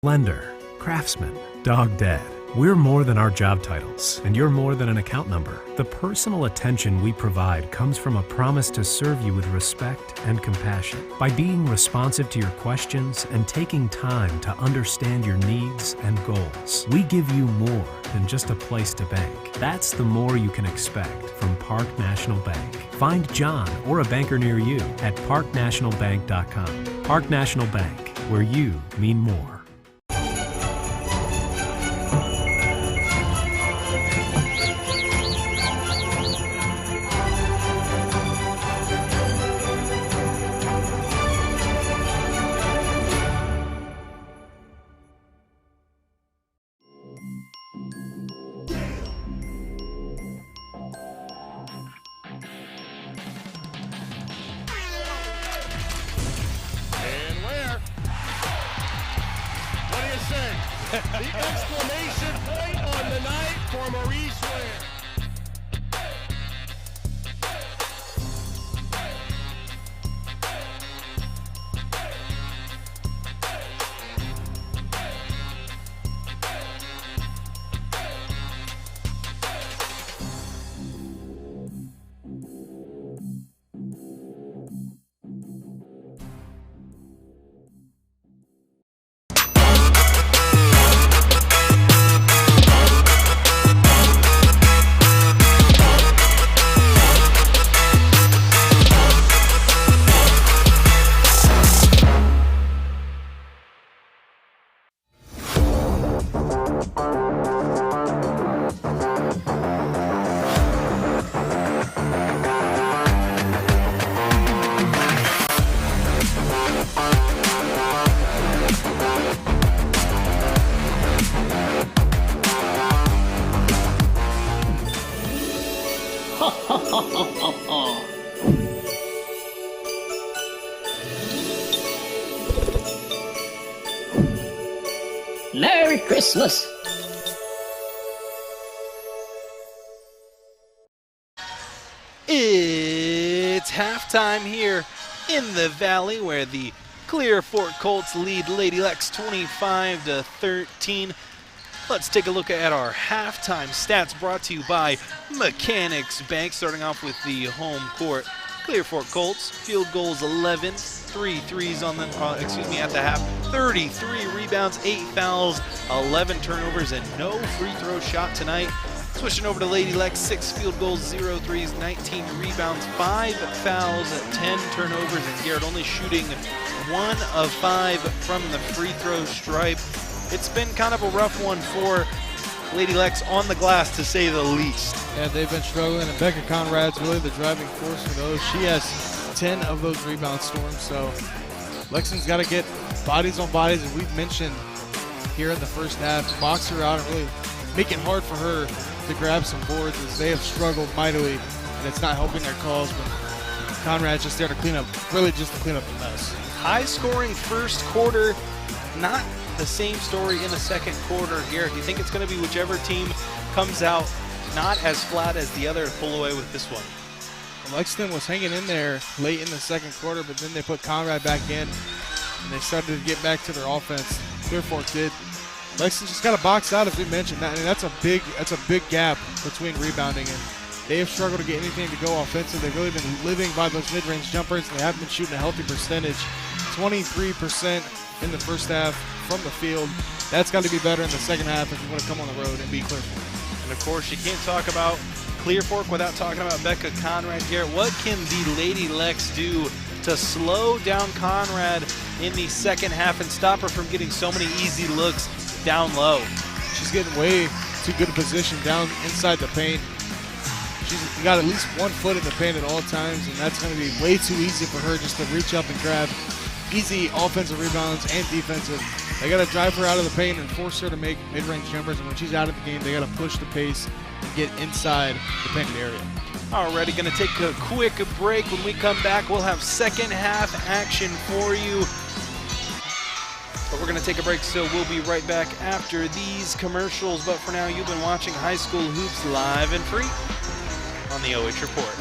Lender, craftsman, dog dead. We're more than our job titles, and you're more than an account number. The personal attention we provide comes from a promise to serve you with respect and compassion. By being responsive to your questions and taking time to understand your needs and goals, we give you more than just a place to bank. That's the more you can expect from Park National Bank. Find John or a banker near you at parknationalbank.com. Park National Bank, where you mean more. The exclamation point on the night for Maurice Ware. Merry Christmas. It's halftime here in the Valley, where the Clear Fork Colts lead Lady Lex 25-13. Let's take a look at our halftime stats, brought to you by Mechanics Bank. Starting off with the home court, Clear Fork Colts, field goals 11, 3 threes on the at the half, 33 rebounds, 8 fouls, 11 turnovers, and no free throw shot tonight. Switching over to Lady Lex, 6 field goals, 0 threes, 19 rebounds, 5 fouls, 10 turnovers, and Garrett only shooting 1 of 5 from the free throw stripe. It's been kind of a rough one for Lady Lex on the glass, to say the least. Yeah, they've been struggling, and Becca Conrad's really the driving force for those. She has 10 of those rebound storms, so Lexington's got to get bodies on bodies, and we've mentioned here in the first half, box her out and really make it hard for her to grab some boards, as they have struggled mightily, and it's not helping their cause, but Conrad's just there to clean up, really just to clean up the mess. High-scoring first quarter, not the same story in the second quarter. Garrett, do you think it's going to be whichever team comes out not as flat as the other to pull away with this one? Lexington was hanging in there late in the second quarter, but then they put Conrad back in, and they started to get back to their offense. Clear Fork did. Lexington just got to box out, as we mentioned. And that's a big gap between rebounding, and they have struggled to get anything to go offensive. They've really been living by those mid-range jumpers, and they haven't been shooting a healthy percentage. 23% in the first half from the field. That's got to be better in the second half if you want to come on the road and beat Clear Fork. And of course, you can't talk about Clear Fork without talking about Becca Conrad. Garrett, what can the Lady Lex do to slow down Conrad in the second half and stop her from getting so many easy looks down low? She's getting way too good a position down inside the paint. She's got at least 1 foot in the paint at all times, and that's going to be way too easy for her just to reach up and grab easy offensive rebounds and defensive. They got to drive her out of the paint and force her to make mid-range jumpers, and when she's out of the game, they got to push the pace and get inside the painted area. Alrighty, going to take a quick break. When we come back, we'll have second half action for you. But we're going to take a break, so we'll be right back after these commercials. But for now, you've been watching High School Hoops live and free on the OH Report.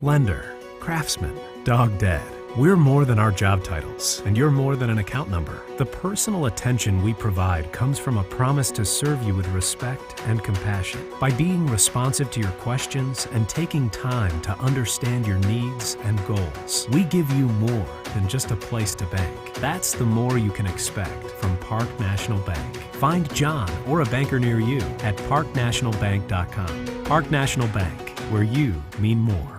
Lender, craftsman, dog dead. We're more than our job titles, and you're more than an account number. The personal attention we provide comes from a promise to serve you with respect and compassion. By being responsive to your questions and taking time to understand your needs and goals, we give you more than just a place to bank. That's the more you can expect from Park National Bank. Find John or a banker near you at parknationalbank.com. Park National Bank, where you mean more.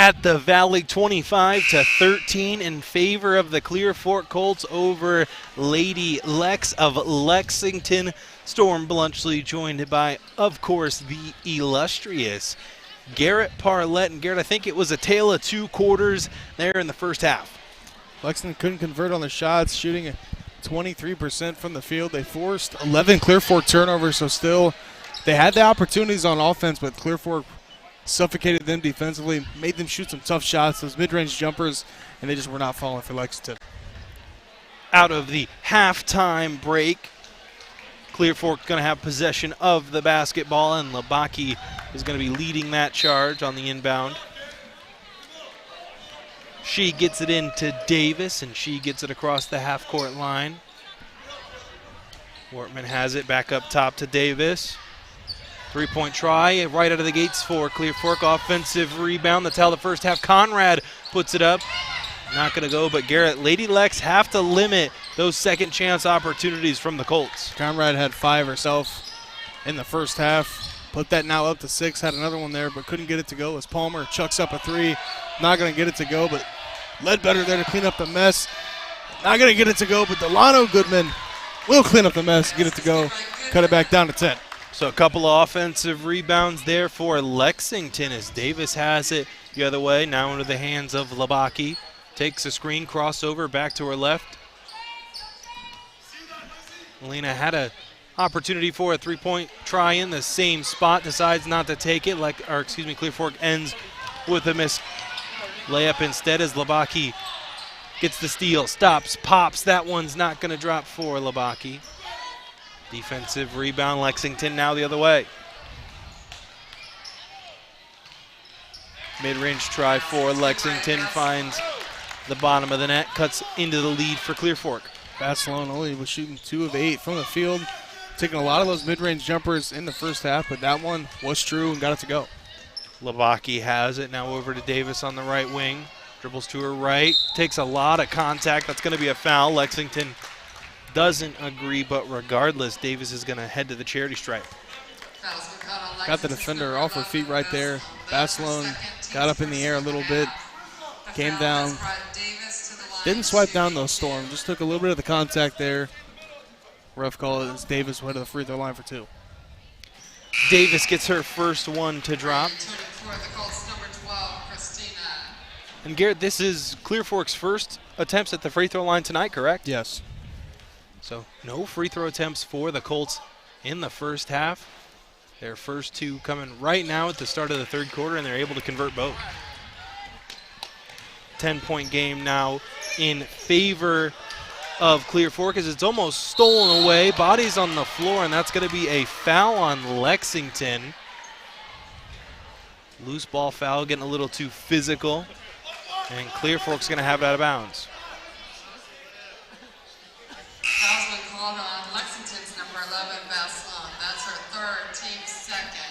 at the Valley, 25-13 in favor of the Clear Fork Colts over Lady Lex of Lexington. Storm Blunchley joined by, of course, the illustrious Garrett Parlett. And Garrett, I think it was a tale of two quarters there in the first half. Lexington couldn't convert on the shots, shooting at 23% from the field. They forced 11 Clear Fork turnovers, so still they had the opportunities on offense, but Clear Fork suffocated them defensively, made them shoot some tough shots, those mid-range jumpers, and they just were not falling for Lexington. Out of the halftime break, Clear Fork going to have possession of the basketball, and Labaki is going to be leading that charge on the inbound. She gets it into Davis, and she gets it across the half-court line. Wortman has it back up top to Davis. Three-point try right out of the gates for Clear Fork. Offensive rebound. That's how the first half. Conrad puts it up. Not going to go, but Garrett, Lady Lex have to limit those second chance opportunities from the Colts. Conrad had 5 herself in the first half. Put that now up to 6. Had another one there, but couldn't get it to go as Palmer chucks up a 3. Not going to get it to go, but Ledbetter there to clean up the mess. Not going to get it to go, but Delano Goodman will clean up the mess, get it to go, cut it back down to 10. So a couple of offensive rebounds there for Lexington as Davis has it the other way. Now into the hands of Labaki. Takes a screen, crossover back to her left. Melina had an opportunity for a three-point try in the same spot. Decides not to take it. Clear Fork ends with a missed layup instead as Labaki gets the steal. Stops, pops. That one's not going to drop for Labaki. Defensive rebound, Lexington now the other way. Mid-range try for Lexington, finds the bottom of the net, cuts into the lead for Clear Fork. Barcelona only was shooting 2 of 8 from the field, taking a lot of those mid-range jumpers in the first half, but that one was true and got it to go. Labaki has it, now over to Davis on the right wing. Dribbles to her right, takes a lot of contact. That's going to be a foul. Lexington doesn't agree, but regardless, Davis is going to head to the charity stripe. Got the defender off her feet right there. Barcelona got up in the air a little bit, came down, didn't swipe down though, Storm. Just took a little bit of the contact there. Ref call it as Davis went to the free throw line for 2. Davis gets her first one to drop. And Garrett, this is Clear Fork's first attempts at the free throw line tonight, correct? Yes. So no free throw attempts for the Colts in the first half. Their first 2 coming right now at the start of the third quarter, and they're able to convert both. 10-point game now in favor of Clear Fork as it's almost stolen away. Bodies on the floor, and that's going to be a foul on Lexington. Loose ball foul, getting a little too physical, and Clear Fork's going to have it out of bounds. Foul's been called on Lexington's number 11, Vaslon. That's her third, team second.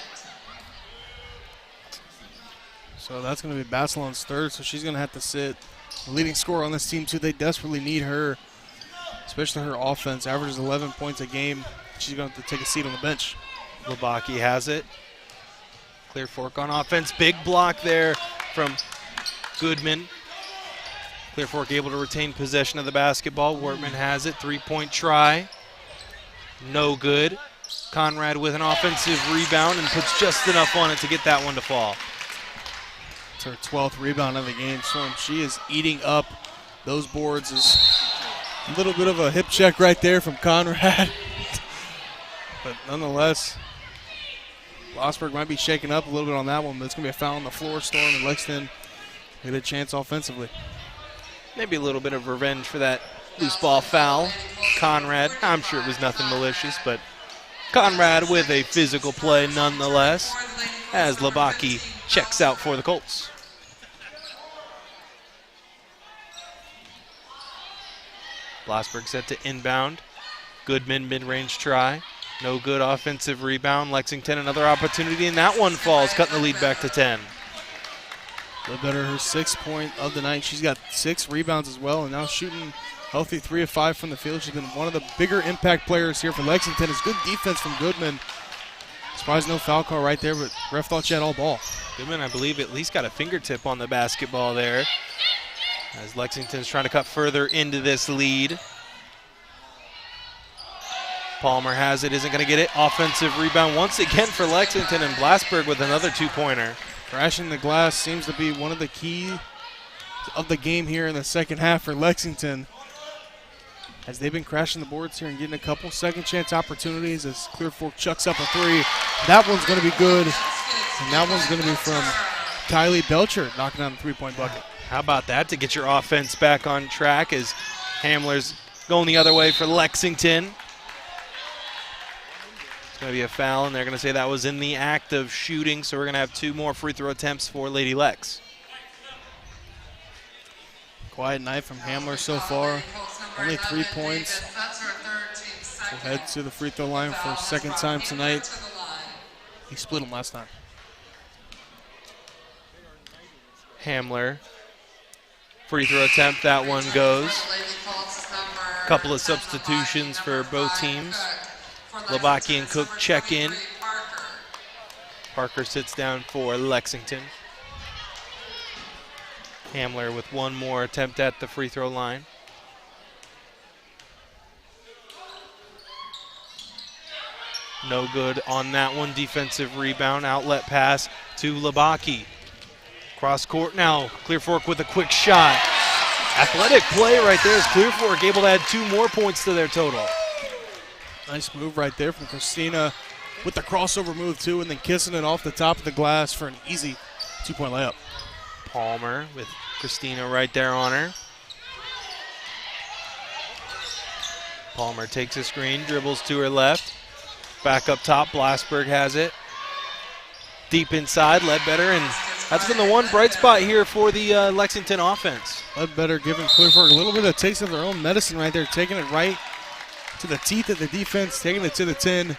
So that's going to be Barcelona's third, so she's going to have to sit. The leading scorer on this team, too, they desperately need her, especially her offense. Averages 11 points a game. She's going to have to take a seat on the bench. Labaki has it. Clear Fork on offense. Big block there from Goodman. Clear Fork able to retain possession of the basketball. Wortman has it. 3-point try. No good. Conrad with an offensive rebound and puts just enough on it to get that one to fall. It's her 12th rebound of the game. So she is eating up those boards. Is a little bit of a hip check right there from Conrad. But nonetheless, Lossberg might be shaking up a little bit on that one, but it's going to be a foul on the floor. Storm and Lexington get a chance offensively. Maybe a little bit of revenge for that loose ball foul. Conrad, I'm sure it was nothing malicious, but Conrad with a physical play nonetheless as Labaki checks out for the Colts. Lossberg set to inbound. Goodman mid-range try. No good. Offensive rebound. Lexington another opportunity, and that one falls, cutting the lead back to 10. Ledbetter, her 6th point of the night. She's got 6 rebounds as well, and now shooting healthy 3 of 5 from the field. She's been one of the bigger impact players here for Lexington. It's good defense from Goodman. Surprised no foul call right there, but ref thought she had all ball. Goodman, I believe, at least got a fingertip on the basketball there, as Lexington's trying to cut further into this lead. Palmer has it, isn't going to get it. Offensive rebound once again for Lexington, and Blasberg with another two-pointer. Crashing the glass seems to be one of the key of the game here in the second half for Lexington, as they've been crashing the boards here and getting a couple second chance opportunities as Clear Fork chucks up a three. That one's going to be good, and that one's going to be from Kylie Belcher knocking down the three-point bucket. How about that to get your offense back on track as Hamler's going the other way for Lexington. It's going to be a foul, and they're going to say that was in the act of shooting, so we're going to have 2 more free throw attempts for Lady Lex. Quiet night from Hamler so far. Only 3 points. We'll head to the free throw line for a second time tonight. He split them last time. Hamler, free throw attempt, that one goes. A couple of substitutions for both teams. Labaki and Cook check in. Parker sits down for Lexington. Hamler with one more attempt at the free throw line. No good on that one. Defensive rebound, outlet pass to Labaki. Cross court now. Clear Fork with a quick shot. Athletic play right there as Clear Fork able to add 2 more points to their total. Nice move right there from Christina with the crossover move too, and then kissing it off the top of the glass for an easy 2-point layup. Palmer with Christina right there on her. Palmer takes a screen, dribbles to her left. Back up top, Blasberg has it. Deep inside, Ledbetter, and that's been the one bright spot here for the Lexington offense. Ledbetter giving Clear Fork a little bit of a taste of their own medicine right there, taking it right to the teeth of the defense, taking it to the 10,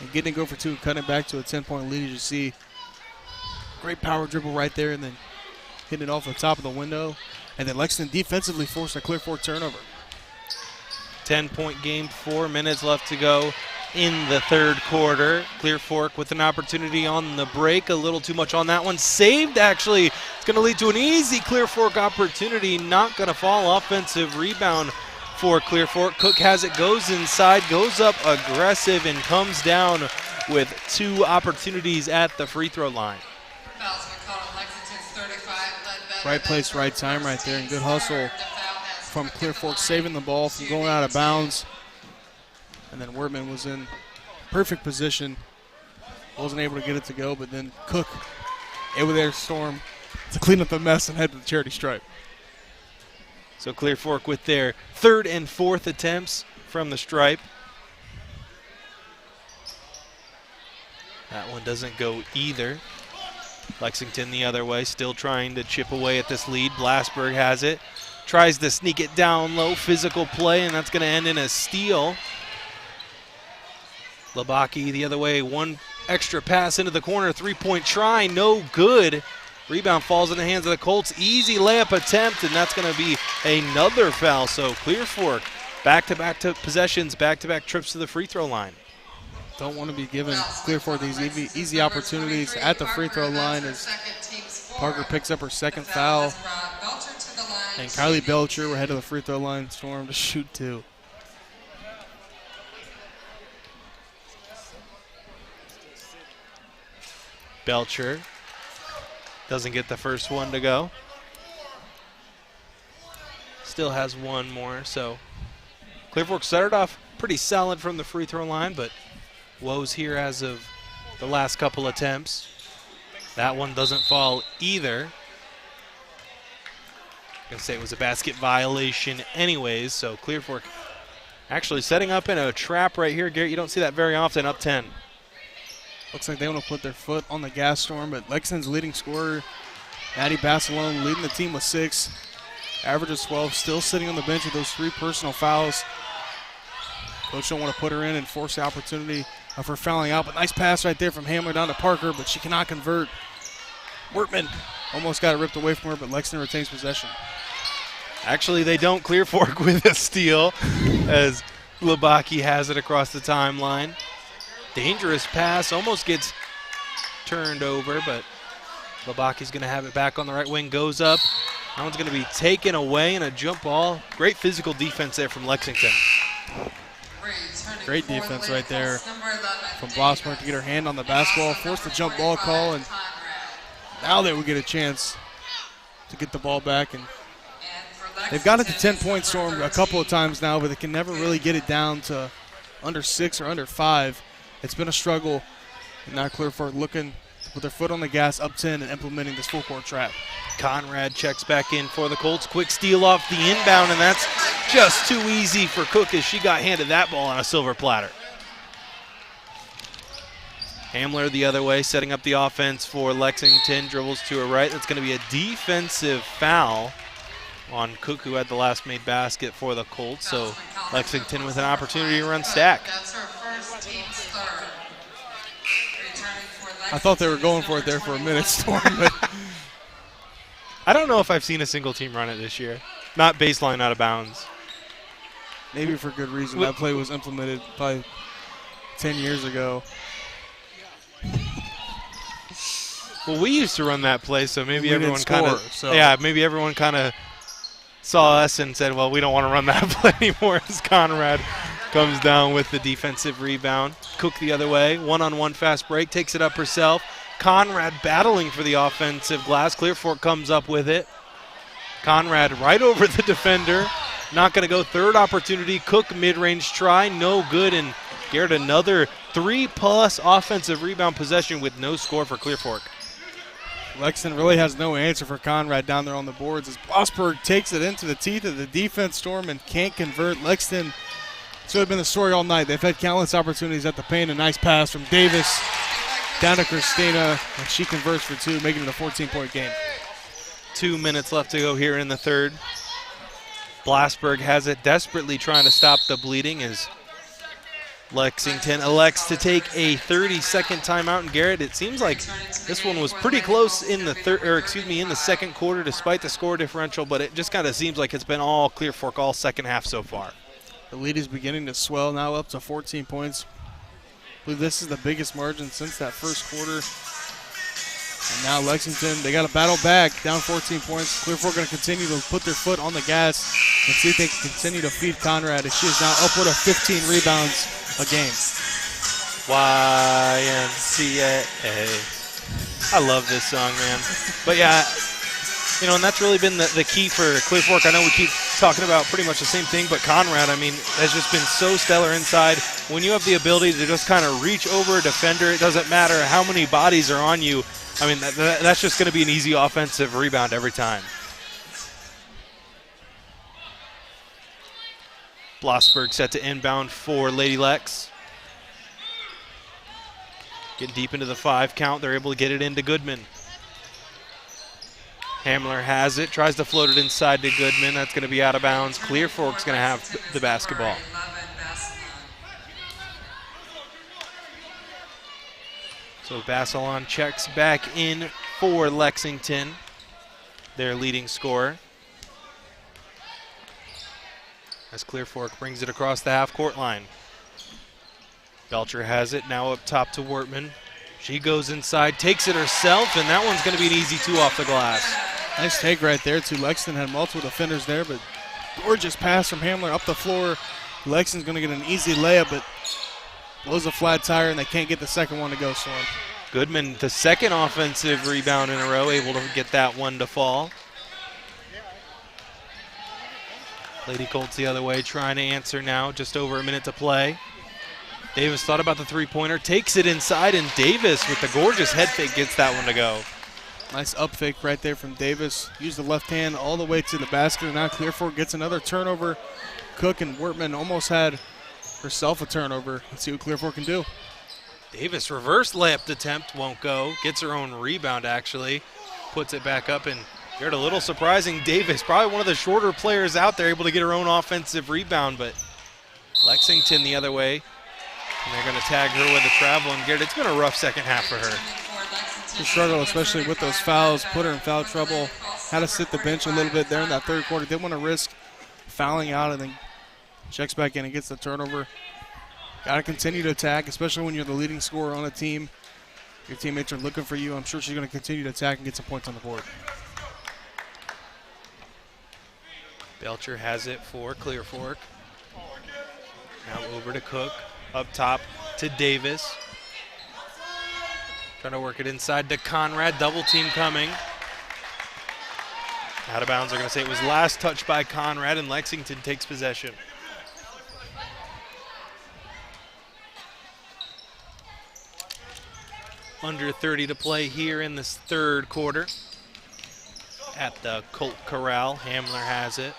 and getting it go for 2 and cutting it back to a 10-point lead. As you see, great power dribble right there, and then hitting it off the top of the window. And then Lexington defensively forced a Clear Fork turnover. 10-point game, 4 minutes left to go in the third quarter. Clear Fork with an opportunity on the break. A little too much on that one. Saved, actually. It's going to lead to an easy Clear Fork opportunity. Not going to fall. Offensive rebound for Clear Fork. Cook has it, goes inside, goes up aggressive, and comes down with 2 opportunities at the free throw line. Right place, right time right there, and good hustle from Clear Fork, saving the ball from going out of bounds. And then Wertman was in perfect position. Wasn't able to get it to go, but then Cook able there to storm to clean up the mess and head to the charity stripe. So Clear Fork with their 3rd and 4th attempts from the stripe. That one doesn't go either. Lexington the other way, still trying to chip away at this lead. Blasberg has it. Tries to sneak it down low, physical play, and that's going to end in a steal. Labaki the other way, 1 extra pass into the corner, 3-point try, no good. Rebound falls in the hands of the Colts. Easy layup attempt, and that's going to be another foul. So Clear Fork back-to-back possessions, back-to-back trips to the free throw line. Don't want to be giving Clear Fork these easy opportunities at the free throw line as Parker picks up her 2nd foul. And Kylie Belcher, we're head to the free throw line, storm to shoot 2. Belcher doesn't get the first one to go. Still has 1 more, so Clear Fork started off pretty solid from the free throw line, but woes here as of the last couple attempts. That one doesn't fall either. I'm going to say it was a basket violation anyways, so Clear Fork actually setting up in a trap right here. Garrett, you don't see that very often, up 10. Looks like they want to put their foot on the gas storm, but Lexington's leading scorer, Addie Basilone, leading the team with 6. Average of 12, still sitting on the bench with those 3 personal fouls. Coach don't want to put her in and force the opportunity of her fouling out, but nice pass right there from Hamler down to Parker, but she cannot convert. Wertman almost got it ripped away from her, but Lexington retains possession. Actually, they don't. Clear Fork with a steal as Labaki has it across the timeline. Dangerous pass, almost gets turned over, but Labaki's going to have it back on the right wing, goes up. That one's going to be taken away in a jump ball. Great physical defense there from Lexington. Great defense right there from Blossberg to get her hand on the basketball, force the jump ball call, and now they will get a chance to get the ball back. And they've got it to 10-point Storm a couple of times now, but they can never really get it down to under 6 or under 5. It's been a struggle, and now Clear Fork looking to put their foot on the gas, up 10, and implementing this full-court trap. Conrad checks back in for the Colts. Quick steal off the inbound, and that's just too easy for Cook as she got handed that ball on a silver platter. Hamler the other way, setting up the offense for Lexington. Dribbles to her right. That's going to be a defensive foul on Cook, who had the last made basket for the Colts. So Lexington with an opportunity to run stack. That's her first team's third. I thought they were going for it there for a minute, Storm, but I don't know if I've seen a single team run it this year. Not baseline out of bounds. maybe for good reason. That play was implemented probably 10 years ago. Well, we used to run that play, so maybe We everyone didn't kind of score, so. maybe everyone kind of saw us and said, well, we don't want to run that play anymore, as Conrad comes down with the defensive rebound. Cook the other way, one-on-one fast break, takes it up herself. Conrad battling for the offensive glass. Clear Fork comes up with it. Conrad right over the defender. Not going to go. Third opportunity. Cook mid-range try. No good. And Garrett another 3+ offensive rebound possession with no score for Clear Fork. Lexington really has no answer for Conrad down there on the boards as Blossberg takes it into the teeth of the defense, Storm, and can't convert. Lexington should have been the story all night. They've had countless opportunities at the paint. A nice pass from Davis down to Christina, and she converts for two, making it a 14-point game. 2 minutes left to go here in the third. Blossberg has it, desperately trying to stop the bleeding as Lexington elects to take a 30-second timeout. And Garrett, it seems like this one was pretty close in the in the second quarter, despite the score differential. But it just kind of seems like it's been all Clear Fork all second half so far. The lead is beginning to swell, now up to 14 points. I believe this is the biggest margin since that first quarter. And now Lexington, they got to battle back, down 14 points. Clear Fork going to continue to put their foot on the gas and see if they can continue to feed Conrad, as she is now upward of 15 rebounds a game. YMCA. I love this song, man. But yeah, you know, and that's really been the key for Clear Fork. I know we keep talking about pretty much the same thing, but Conrad, I mean, has just been so stellar inside. When you have the ability to just kind of reach over a defender, it doesn't matter how many bodies are on you. I mean, that's just going to be an easy offensive rebound every time. Blossberg set to inbound for Lady Lex. Getting deep into the 5 count. They're able to get it into Goodman. Hamler has it, tries to float it inside to Goodman. That's going to be out of bounds. Clear Fork's going to have the basketball. So Bassalon checks back in for Lexington, their leading scorer. As Clear Fork brings it across the half-court line. Belcher has it, now up top to Wortman. She goes inside, takes it herself, and that one's going to be an easy 2 off the glass. Nice take right there, too. Lexington had multiple defenders there, but gorgeous pass from Hamler up the floor. Lexington's going to get an easy layup, but blows a flat tire, and they can't get the second one to go, Storm. Goodman, the second offensive rebound in a row, able to get that one to fall. Lady Colts the other way, trying to answer now, just over a minute to play. Davis thought about the three-pointer, takes it inside, and Davis with the gorgeous head fake gets that one to go. Nice up fake right there from Davis. Used the left hand all the way to the basket. Now Clear Fork gets another turnover. Cook and Wortman almost had herself a turnover. Let's see what Clear Fork can do. Davis reverse layup attempt, won't go. Gets her own rebound, actually. Puts it back up, and you're a little surprising. Davis, probably one of the shorter players out there, able to get her own offensive rebound, but Lexington the other way. And they're going to tag her with a travel, and Garrett, it's been a rough second half for her. She struggled, especially with those fouls, put her in foul trouble. Had to sit the bench a little bit there in that third quarter. Didn't want to risk fouling out, and then checks back in and gets the turnover. Got to continue to attack, especially when you're the leading scorer on a team. Your teammates are looking for you. I'm sure she's going to continue to attack and get some points on the board. Belcher has it for Clear Fork. Now over to Cook. Up top to Davis. Trying to work it inside to Conrad. Double team coming. Out of bounds. They're going to say it was last touch by Conrad, and Lexington takes possession. Under 30 to play here in this third quarter. At the Colt Corral. Hamler has it.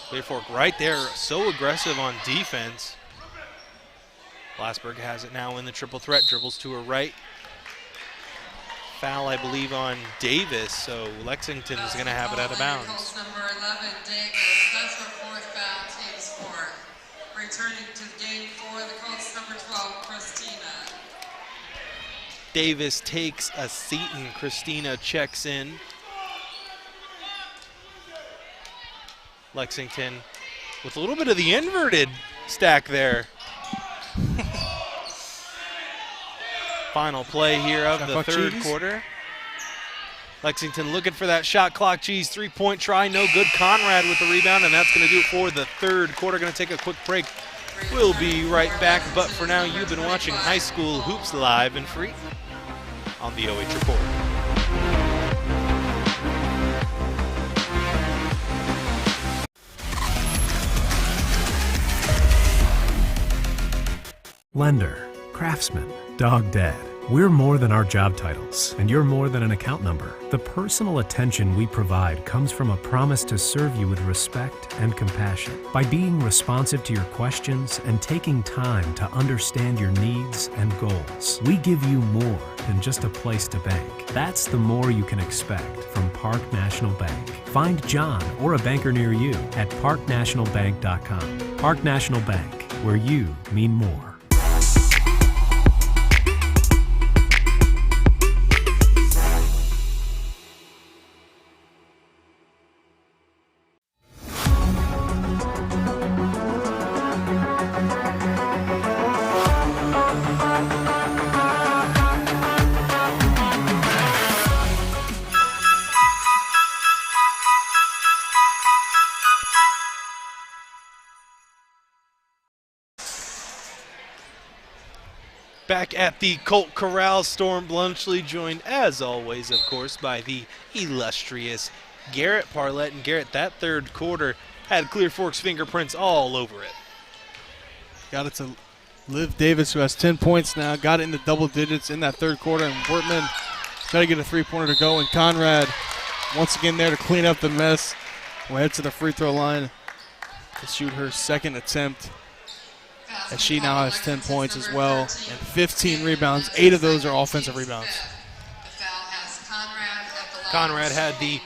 Clear Fork right there, so aggressive on defense. Glassberg has it now in the triple threat, dribbles to her right. Foul, I believe, on Davis, so Lexington is going to have it out of bounds. Colts number 11, Davis. That's her fourth foul, team sport. Returning to the game for the Colts number 12, Christina. Davis takes a seat and Christina checks in. Lexington with a little bit of the inverted stack there. Final play here of the third quarter. Lexington looking for that shot clock cheese. 3-point try, no good. Conrad with the rebound, and that's going to do it for the third quarter. Going to take a quick break. We'll be right back, but for now, you've been watching High School Hoops live and free on the OH Report. Lender, craftsman, dog dead. We're more than our job titles, and you're more than an account number. The personal attention we provide comes from a promise to serve you with respect and compassion. By being responsive to your questions and taking time to understand your needs and goals, we give you more than just a place to bank. That's the more you can expect from Park National Bank. Find John or a banker near you at parknationalbank.com. Park National Bank, where you mean more. Back at the Colt Corral, Storm Blunchley, joined as always, of course, by the illustrious Garrett Parlett. And Garrett, that third quarter had Clear Fork's fingerprints all over it. Got it to Liv Davis, who has 10 points now. Got it into double digits in that third quarter. And Wortman trying to get a three-pointer to go. And Conrad once again there to clean up the mess. We'll head to the free throw line to shoot her second attempt, as she now has 10 points as well and 15 rebounds. 8 of those are offensive rebounds. Conrad had the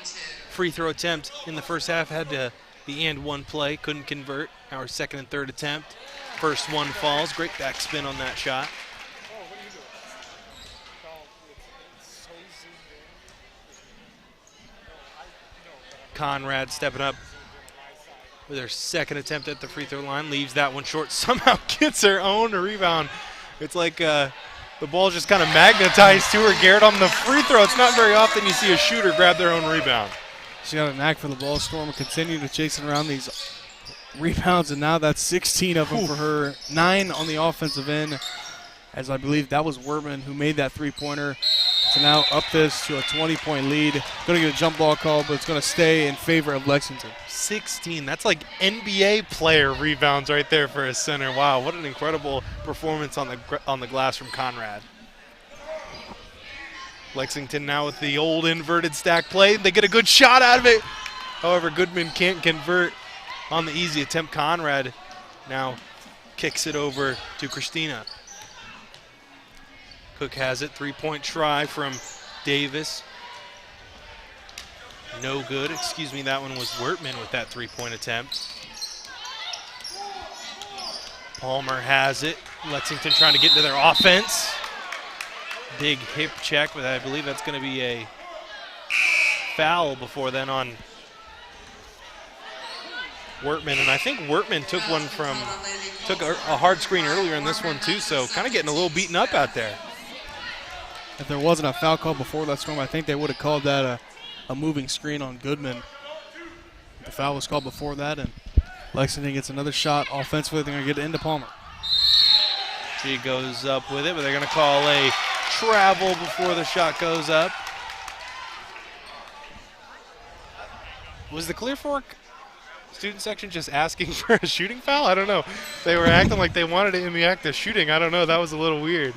free throw attempt in the first half, had the and one play, couldn't convert. Our second and third attempt. First one falls. Great backspin on that shot. Conrad stepping up with her second attempt at the free throw line, leaves that one short, somehow gets her own rebound. It's like the ball just kind of magnetized to her. Garrett on the free throw. It's not very often you see a shooter grab their own rebound. She got a knack for the ball. Storm will continue to chase around these rebounds, and now that's 16 of them for her. 9 on the offensive end, as I believe that was Werman who made that three-pointer to now up this to a 20-point lead. Going to get a jump ball call, but it's going to stay in favor of Lexington. 16. That's like NBA player rebounds right there for a center. Wow, what an incredible performance on the glass from Conrad. Lexington now with the old inverted stack play. They get a good shot out of it. However, Goodman can't convert on the easy attempt. Conrad now kicks it over to Christina. Cook has it. 3-point try from Davis. No good. Excuse me, that one was Wertman with that 3-point attempt. Palmer has it. Lexington trying to get into their offense. Big hip check, but I believe that's going to be a foul before then on Wertman. And I think Wertman took a hard screen earlier in this one too, so kind of getting a little beaten up out there. If there wasn't a foul call before that storm, I think they would have called that a moving screen on Goodman. The foul was called before that, and Lexington gets another shot offensively. They're going to get it into Palmer. She goes up with it, but they're going to call a travel before the shot goes up. Was the Clear Fork student section just asking for a shooting foul? I don't know. They were acting like they wanted it in the act of shooting. I don't know. That was a little weird.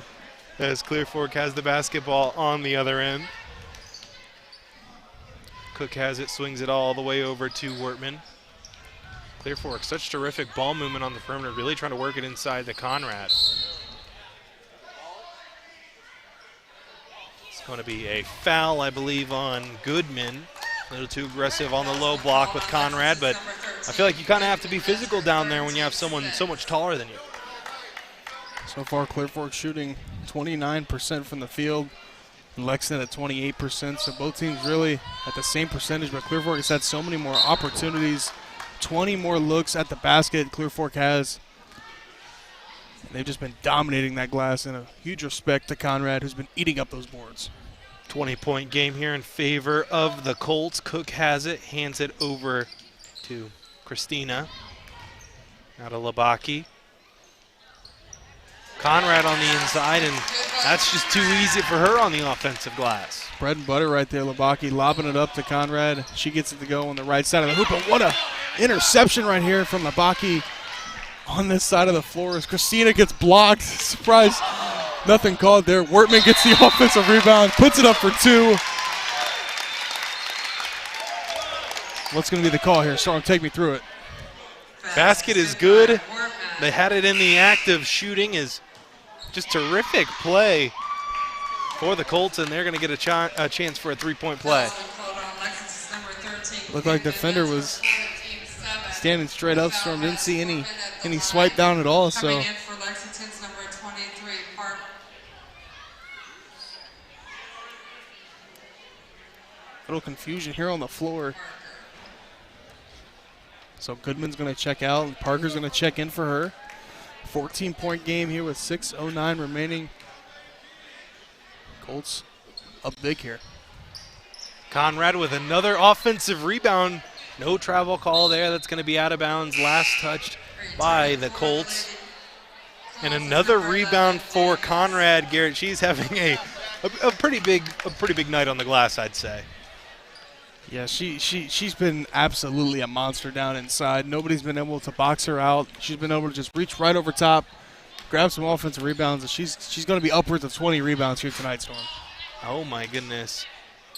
As Clear Fork has the basketball on the other end. Cook has it, swings it all the way over to Wortman. Clear Fork, such terrific ball movement on the perimeter, really trying to work it inside to Conrad. It's going to be a foul, I believe, on Goodman. A little too aggressive on the low block with Conrad, but I feel like you kind of have to be physical down there when you have someone so much taller than you. So far, Clear Fork shooting 29% from the field, and Lexington at 28%. So both teams really at the same percentage, but Clear Fork has had so many more opportunities, 20 more looks at the basket Clear Fork has. They've just been dominating that glass, and a huge respect to Conrad, who's been eating up those boards. 20-point game here in favor of the Colts. Cook has it, hands it over to Christina. Now to Labaki. Conrad on the inside, and that's just too easy for her on the offensive glass. Bread and butter right there, Labaki lobbing it up to Conrad. She gets it to go on the right side of the hoop, and what a interception right here from Labaki on this side of the floor as Christina gets blocked. Surprise, nothing called there. Wortman gets the offensive rebound, puts it up for two. What's going to be the call here? Storm, take me through it. Basket is good. They had it in the act of shooting. Is just terrific play for the Colts, and they're going to get a chance for a three-point play. Looked like the defender was standing straight up. Storm didn't see any swipe down at all. So little confusion here on the floor. So Goodman's going to check out, and Parker's going to check in for her. 14-point game here with 6:09 remaining. Colts up big here. Conrad with another offensive rebound. No travel call there. That's going to be out of bounds. Last touched by the Colts. And another rebound for Conrad. Garrett, she's having a pretty big night on the glass, I'd say. Yeah, she's been absolutely a monster down inside. Nobody's been able to box her out. She's been able to just reach right over top, grab some offensive rebounds, and she's going to be upwards of 20 rebounds here tonight, Storm. Oh, my goodness.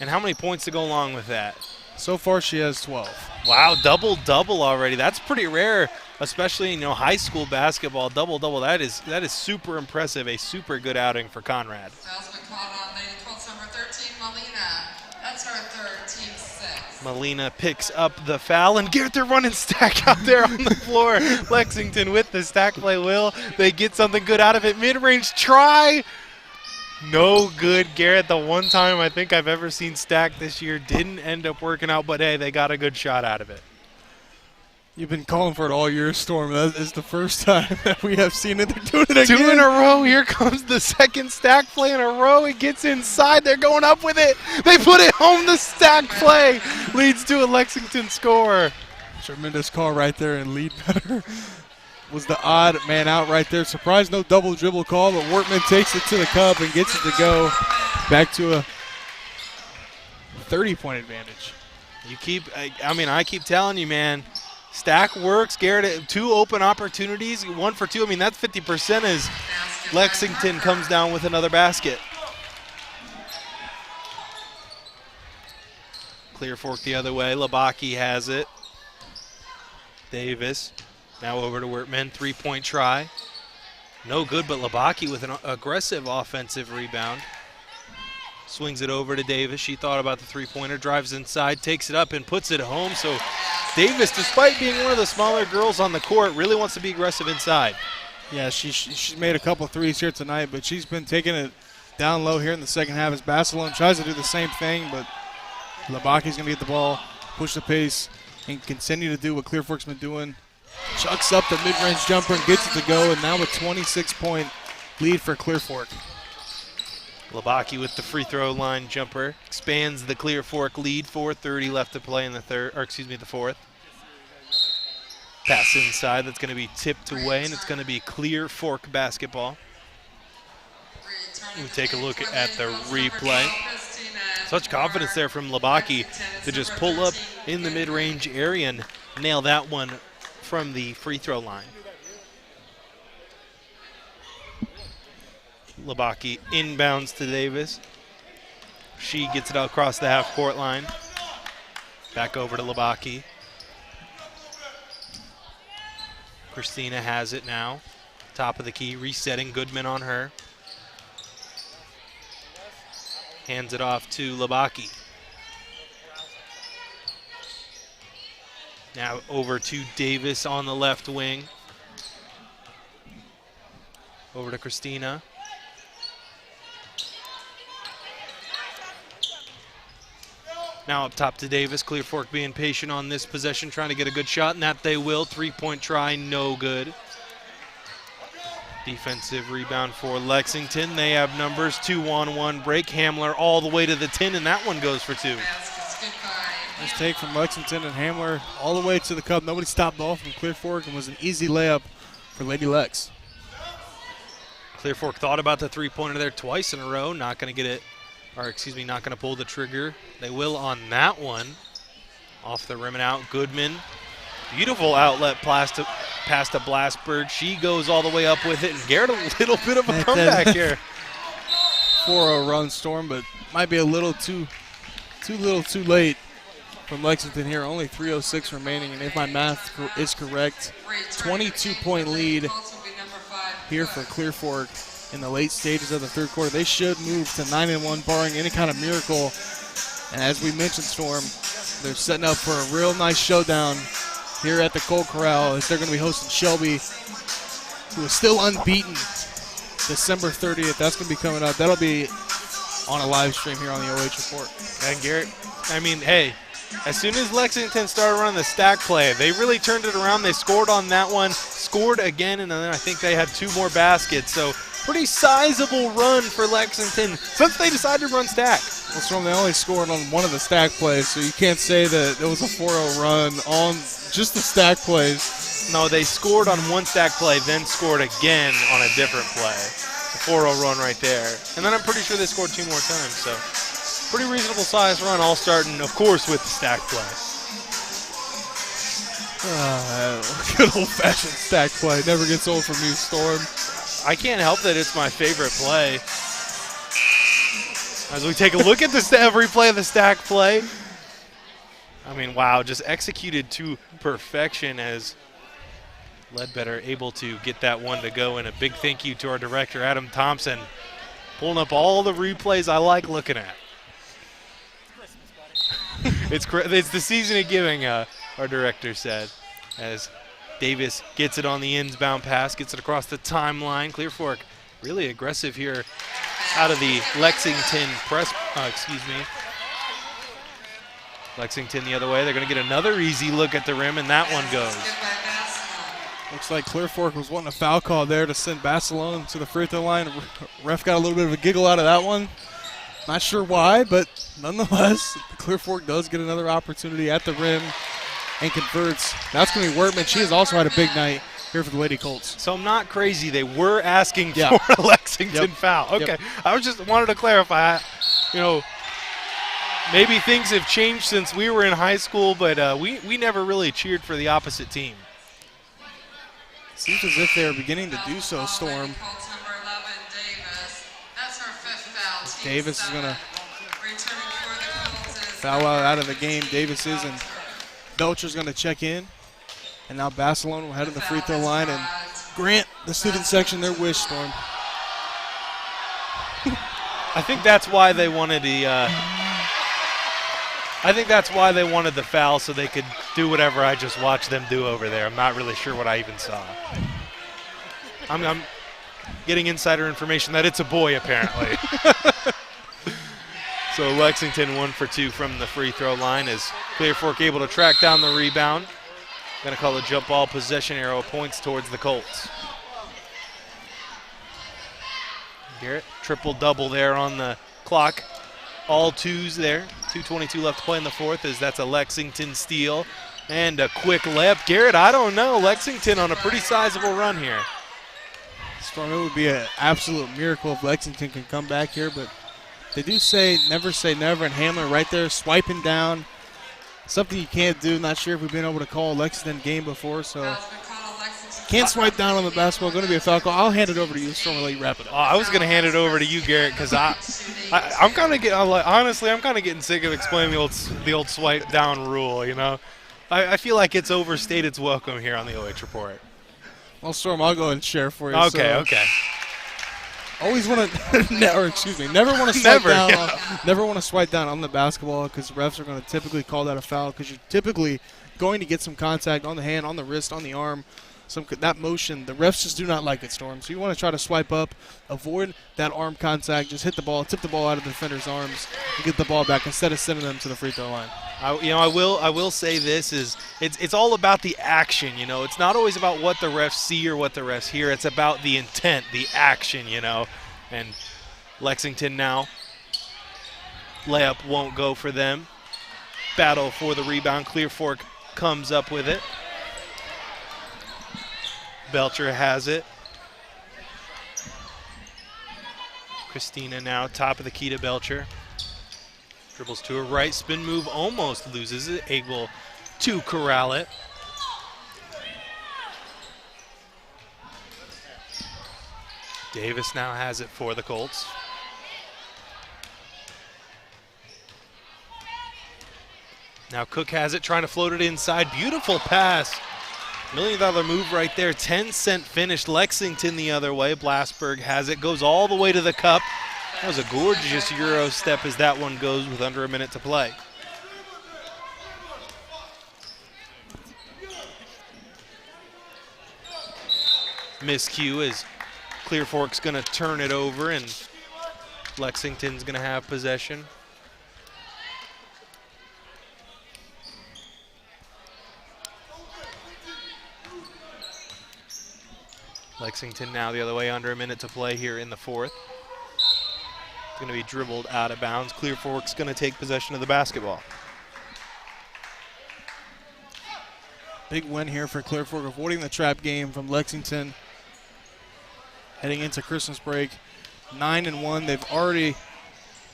And how many points to go along with that? So far, she has 12. Wow, double-double already. That's pretty rare, especially in high school basketball. Double-double, that is super impressive, a super good outing for Conrad. Foul's been called on Lady Colts number 13, Molina. That's her third, team 6. Molina picks up the foul, and Garrett, they're running stack out there on the floor. Lexington with the stack play. Will they get something good out of it? Mid-range try. No good, Garrett. The one time I think I've ever seen stack this year didn't end up working out, but hey, they got a good shot out of it. You've been calling for it all year, Storm. That is the first time that we have seen it. They're doing it again. 2 in a row. Here comes the second stack play in a row. It gets inside. They're going up with it. They put it home. The stack play leads to a Lexington score. Tremendous call right there, and lead better was the odd man out right there. Surprised no double dribble call, but Wortman takes it to the cup and gets it to go back to a 30-point advantage. I keep telling you, man. Stack works. Garrett, 2 open opportunities, 1 for 2. I mean, that's 50% as Lexington comes down with another basket. Clear Fork the other way. Labaki has it. Davis now over to Wortman. 3-point try. No good, but Labaki with an aggressive offensive rebound. Swings it over to Davis. She thought about the three-pointer, drives inside, takes it up, and puts it home. So Davis, despite being one of the smaller girls on the court, really wants to be aggressive inside. Yeah, she's made a couple threes here tonight, but she's been taking it down low here in the second half as Barcelona tries to do the same thing, but Labaki's going to get the ball, push the pace, and continue to do what Clear Fork's been doing. Chucks up the mid-range jumper and gets it to go, and now a 26-point lead for Clear Fork. Labaki with the free throw line jumper expands the Clear Fork lead. 4:30 left to play in the the fourth. Pass inside, that's going to be tipped away, and it's going to be Clear Fork basketball. We take a look at the replay. Such confidence there from Labaki to just pull up in the mid-range area and nail that one from the free throw line. Labaki inbounds to Davis. She gets it across the half-court line. Back over to Labaki. Christina has it now. Top of the key, resetting. Goodman on her. Hands it off to Labaki. Now over to Davis on the left wing. Over to Christina. Now up top to Davis. Clear Fork being patient on this possession, trying to get a good shot, and that they will. Three-point try, no good. Defensive rebound for Lexington. They have numbers, 2-on-1 break. Hamler all the way to the 10, and that one goes for 2. Nice take from Lexington, and Hamler all the way to the cup. Nobody stopped ball from Clear Fork, and was an easy layup for Lady Lex. Clear Fork thought about the three-pointer there twice in a row. Not going to get it, or excuse me, not going to pull the trigger. They will on that one. Off the rim and out. Goodman. Beautiful outlet past to Blastberg. She goes all the way up with it, and Garrett a little bit of a comeback here. 4-0 run Storm, but might be a little too late from Lexington here. Only 3:06 remaining, and if my math is correct, 22-point lead here for Clear Fork in the late stages of the third quarter. They should move to 9-1, barring any kind of miracle. And as we mentioned, Storm, they're setting up for a real nice showdown here at the Cold Corral, as they're going to be hosting Shelby, who is still unbeaten, December 30th. That's going to be coming up. That'll be on a live stream here on the OH Report. And Garrett, I mean, hey, as soon as Lexington started running the stack play, they really turned it around. They scored on that one, scored again, and then I think they had 2 more baskets. So pretty sizable run for Lexington since they decided to run stack. Well, Storm, they only scored on one of the stack plays, so you can't say that it was a 4-0 run on just the stack plays. No, they scored on one stack play, then scored again on a different play. A 4-0 run right there. And then I'm pretty sure they scored 2 more times, so pretty reasonable size run, all starting, of course, with the stack play. Good old-fashioned stack play. Never gets old for me, Storm. I can't help that it's my favorite play. As we take a look at every play of the stack play, I mean, wow, just executed to perfection, as Ledbetter able to get that one to go. And a big thank you to our director, Adam Thompson, pulling up all the replays I like looking at. It's the season of giving, our director said, as Davis gets it on the inbound pass, gets it across the timeline. Clear Fork really aggressive here out of the Lexington press, Lexington the other way. They're going to get another easy look at the rim, and that one goes. Looks like Clear Fork was wanting a foul call there to send Basilone to the free throw line. Ref got a little bit of a giggle out of that one. Not sure why, but nonetheless, Clear Fork does get another opportunity at the rim and converts. That's going to be Wortman. She has also had a big night here for the Lady Colts. So I'm not crazy. They were asking for a Lexington foul. Okay, Yep. I was just wanted to clarify. You know, maybe things have changed since we were in high school, but we never really cheered for the opposite team. Seems as if they are beginning to do so, Storm. Davis is going to foul out of the game. Davis is, and Belcher's going to check in. And now Basilone will head to the free throw line and grant the student section their wish, Storm. I think that's why they wanted the. I think that's why they wanted the foul, so they could do whatever I just watched them do over there. I'm not really sure what I even saw. I'm getting insider information that it's a boy, apparently. So Lexington 1 for 2 from the free throw line, as Clear Fork able to track down the rebound. Going to call a jump ball possession arrow, points towards the Colts. Garrett, triple-double there on the clock. All twos there. 2:22 left to play in the fourth as that's a Lexington steal. And a quick layup. Garrett, I don't know. Lexington on a pretty sizable run here. Storm, it would be an absolute miracle if Lexington can come back here, but they do say never, and Hamlin right there swiping down. Something you can't do. Not sure if we've been able to call a Lexington game before, so can't swipe down on the basketball. Going to be a foul call. I'll hand it over to you, Storm, and let you wrap it up. I was going to hand it over to you, Garrett, because I'm kind of getting, honestly, I'm kind of getting sick of explaining the old swipe down rule, you know. I feel like it's overstayed its welcome here on the OH Report. Well, Storm, I'll go ahead and share for you. Okay. Always want to, never want to swipe down. Never want to swipe down on the basketball because refs are going to typically call that a foul because you're typically going to get some contact on the hand, on the wrist, on the arm. That motion, the refs just do not like it, Storm. So you want to try to swipe up, avoid that arm contact, just hit the ball, tip the ball out of the defender's arms, and get the ball back instead of sending them to the free throw line. I will say this is it's all about the action, you know. It's not always about what the refs see or what the refs hear. It's about the intent, the action, you know. And Lexington now, layup won't go for them. Battle for the rebound. Clear Fork comes up with it. Belcher has it. Christina now, top of the key to Belcher. Dribbles to her right, spin move, almost loses it, able to corral it. Davis now has it for the Colts. Now Cook has it, trying to float it inside. Beautiful pass. $1 million move right there. 10-cent finish. Lexington the other way. Blasberg has it, goes all the way to the cup. That was a gorgeous Euro step as that one goes with under a minute to play. Miscue as Clear Fork's going to turn it over and Lexington's going to have possession. Lexington now the other way, under a minute to play here in the fourth. It's going to be dribbled out of bounds. Clear Fork's going to take possession of the basketball. Big win here for Clear Fork, avoiding the trap game from Lexington. Heading into Christmas break, 9-1. They've already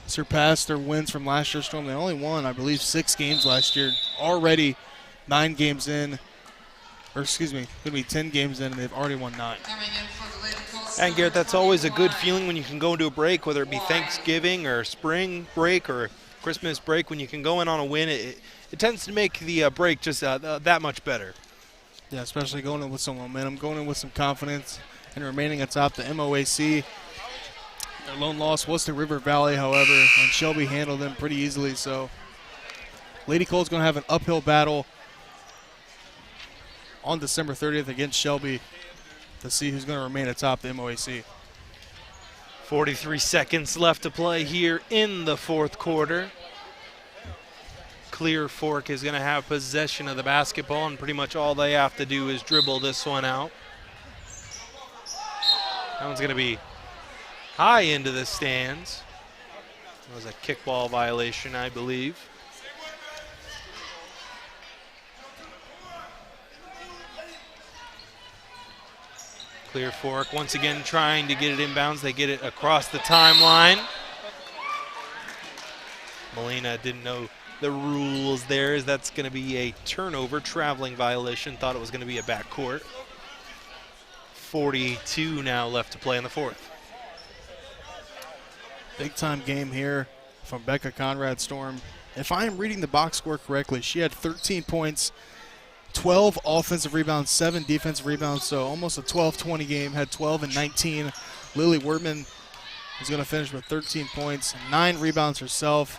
surpassed their wins from last year's Storm. They only won, I believe, 6 games last year. Already 9 games in. Or excuse me, going to be 10 games in, and they've already won 9. And Garrett, that's always a good feeling when you can go into a break, whether it be Thanksgiving or spring break or Christmas break. When you can go in on a win, it tends to make the break just that much better. Yeah, especially going in with some momentum, going in with some confidence, and remaining atop the MOAC. Their lone loss was to River Valley, however, and Shelby handled them pretty easily. So Lady Colt's going to have an uphill battle on December 30th against Shelby to see who's going to remain atop the MOAC. 43 seconds left to play here in the fourth quarter. Clear Fork is going to have possession of the basketball, and pretty much all they have to do is dribble this one out. That one's going to be high into the stands. That was a kickball violation, I believe. Clear Fork once again trying to get it inbounds. They get it across the timeline. Molina didn't know the rules there, as that's going to be a turnover, traveling violation. Thought it was going to be a backcourt. 42 now left to play in the fourth. Big time game here from Becca Conrad Storm. If I am reading the box score correctly, she had 13 points, 12 offensive rebounds, 7 defensive rebounds, so almost a 12-20 game, had 12 and 19. Lily Wordman is going to finish with 13 points, 9 rebounds herself.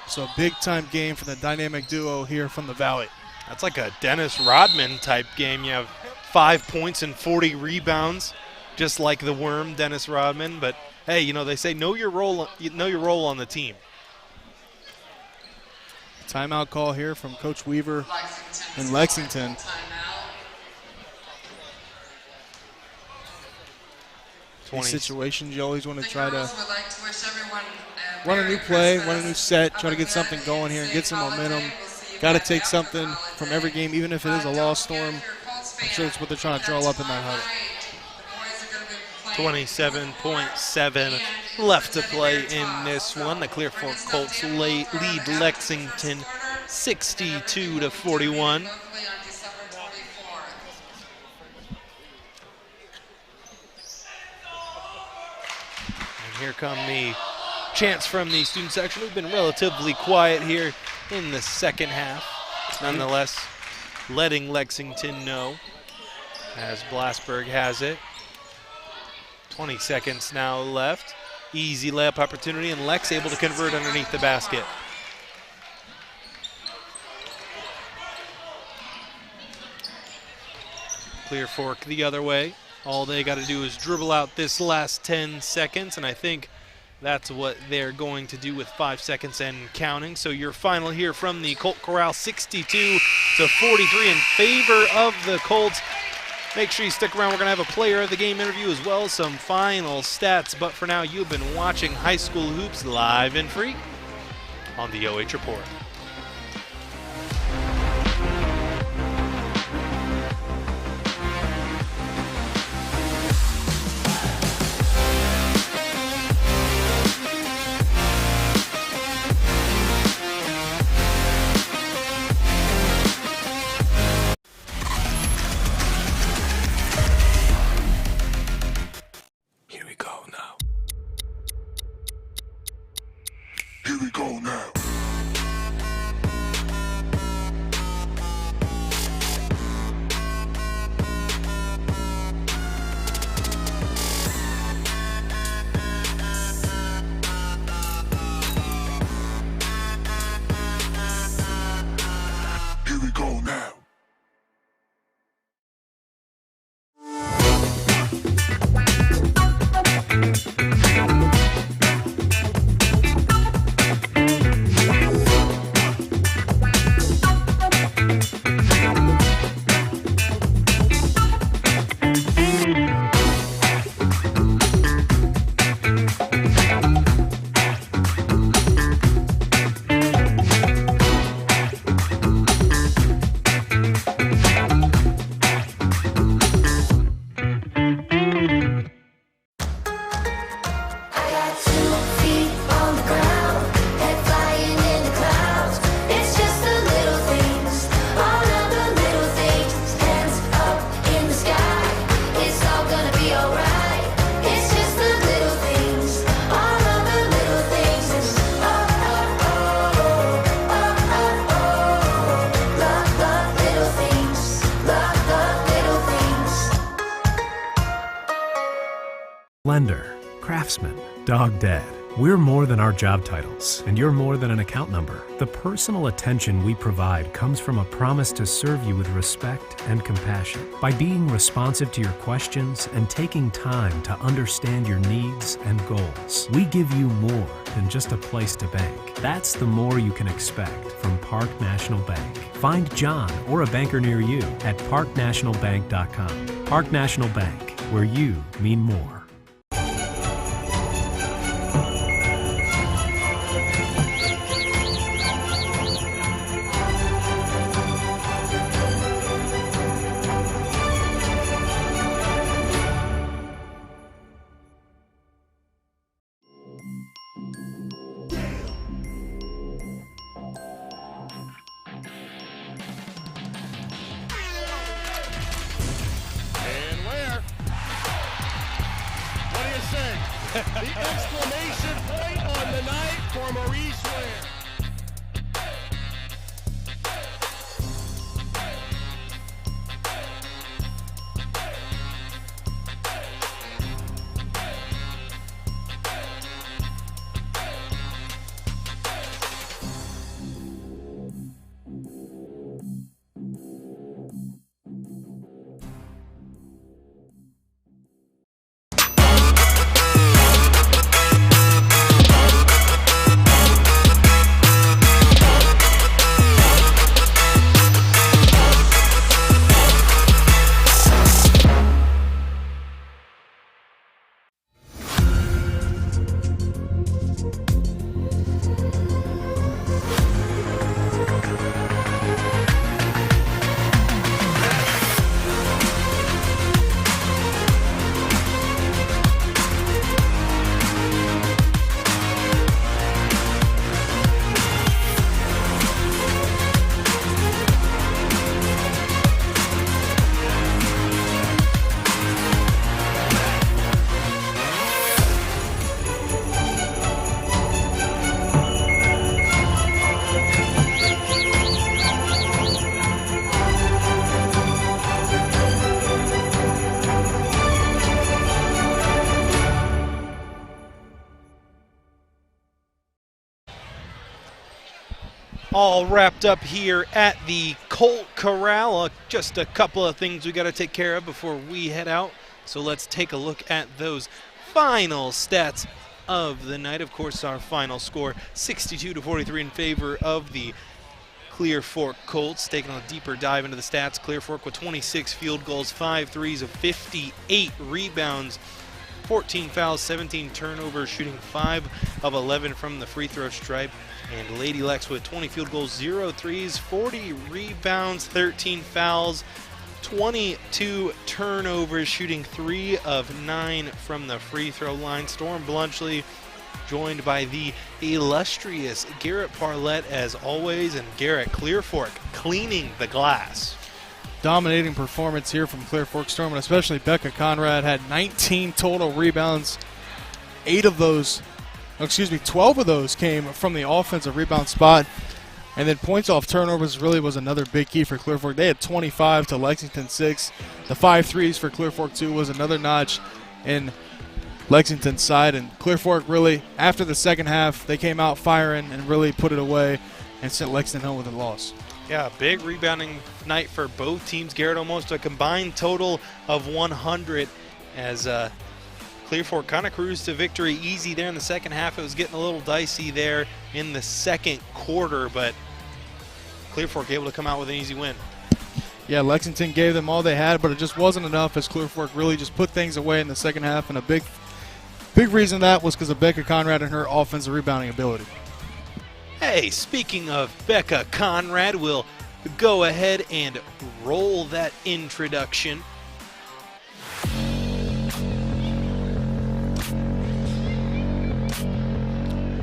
So a big-time game for the dynamic duo here from the Valley. That's like a Dennis Rodman type game. You have 5 points and 40 rebounds, just like the Worm, Dennis Rodman. But hey, you know, they say know your role on the team. Timeout call here from Coach Weaver in Lexington. these situations. You always want to try to would like to wish everyone run a new play, run a new set, try to get something going here and get some momentum. Got to take something from every game, even if it is a lost storm. I'm sure that's what they're trying to draw up in that huddle. 27.7 left to play in this one. The Clear Fork Colts lead Lexington 62-41. And here come the chants from the student section. We've been relatively quiet here in the second half. Nonetheless, letting Lexington know as Blasberg has it. 20 seconds now left. Easy layup opportunity, and Lex able to convert underneath the basket. Clear Fork the other way. All they got to do is dribble out this last 10 seconds, and I think that's what they're going to do with 5 seconds and counting. So your final here from the Colt Corral, 62-43 in favor of the Colts. Make sure you stick around. We're going to have a player of the game interview as well as some final stats. But for now, you've been watching High School Hoops live and free on the OH Report. Here we go now. Here we go now. Lender, craftsman, dog dead. We're more than our job titles, and you're more than an account number. The personal attention we provide comes from a promise to serve you with respect and compassion. By being responsive to your questions and taking time to understand your needs and goals, we give you more than just a place to bank. That's the more you can expect from Park National Bank. Find John or a banker near you at parknationalbank.com. Park National Bank, where you mean more. The exclamation point on the night for Maurice Ware. All wrapped up here at the Colt Corral. Just a couple of things we got to take care of before we head out. So let's take a look at those final stats of the night. Of course, our final score, 62-43 in favor of the Clear Fork Colts. Taking a deeper dive into the stats, Clear Fork with 26 field goals, 5 threes of 58 rebounds, 14 fouls, 17 turnovers, shooting 5 of 11 from the free throw stripe. And Lady Lex with 20 field goals, 0 threes, 40 rebounds, 13 fouls, 22 turnovers, shooting 3 of 9 from the free throw line. Storm Blunchley joined by the illustrious Garrett Parlett as always, and Garrett, Clear Fork cleaning the glass. Dominating performance here from Clear Fork Storm, and especially Becca Conrad had 19 total rebounds. 12 of those came from the offensive rebound spot. And then points off turnovers really was another big key for Clear Fork. They had 25 to Lexington 6. The 5 threes for Clear Fork 2 was another notch in Lexington's side. And Clear Fork really, after the second half, they came out firing and really put it away and sent Lexington home with a loss. Yeah, big rebounding night for both teams. Garrett almost a combined total of 100 as Clear Fork kind of cruised to victory easy there in the second half. It was getting a little dicey there in the second quarter, but Clear Fork able to come out with an easy win. Yeah, Lexington gave them all they had, but it just wasn't enough as Clear Fork really just put things away in the second half, and a big reason that was because of Becca Conrad and her offensive rebounding ability. Hey, speaking of Becca Conrad, we'll go ahead and roll that introduction.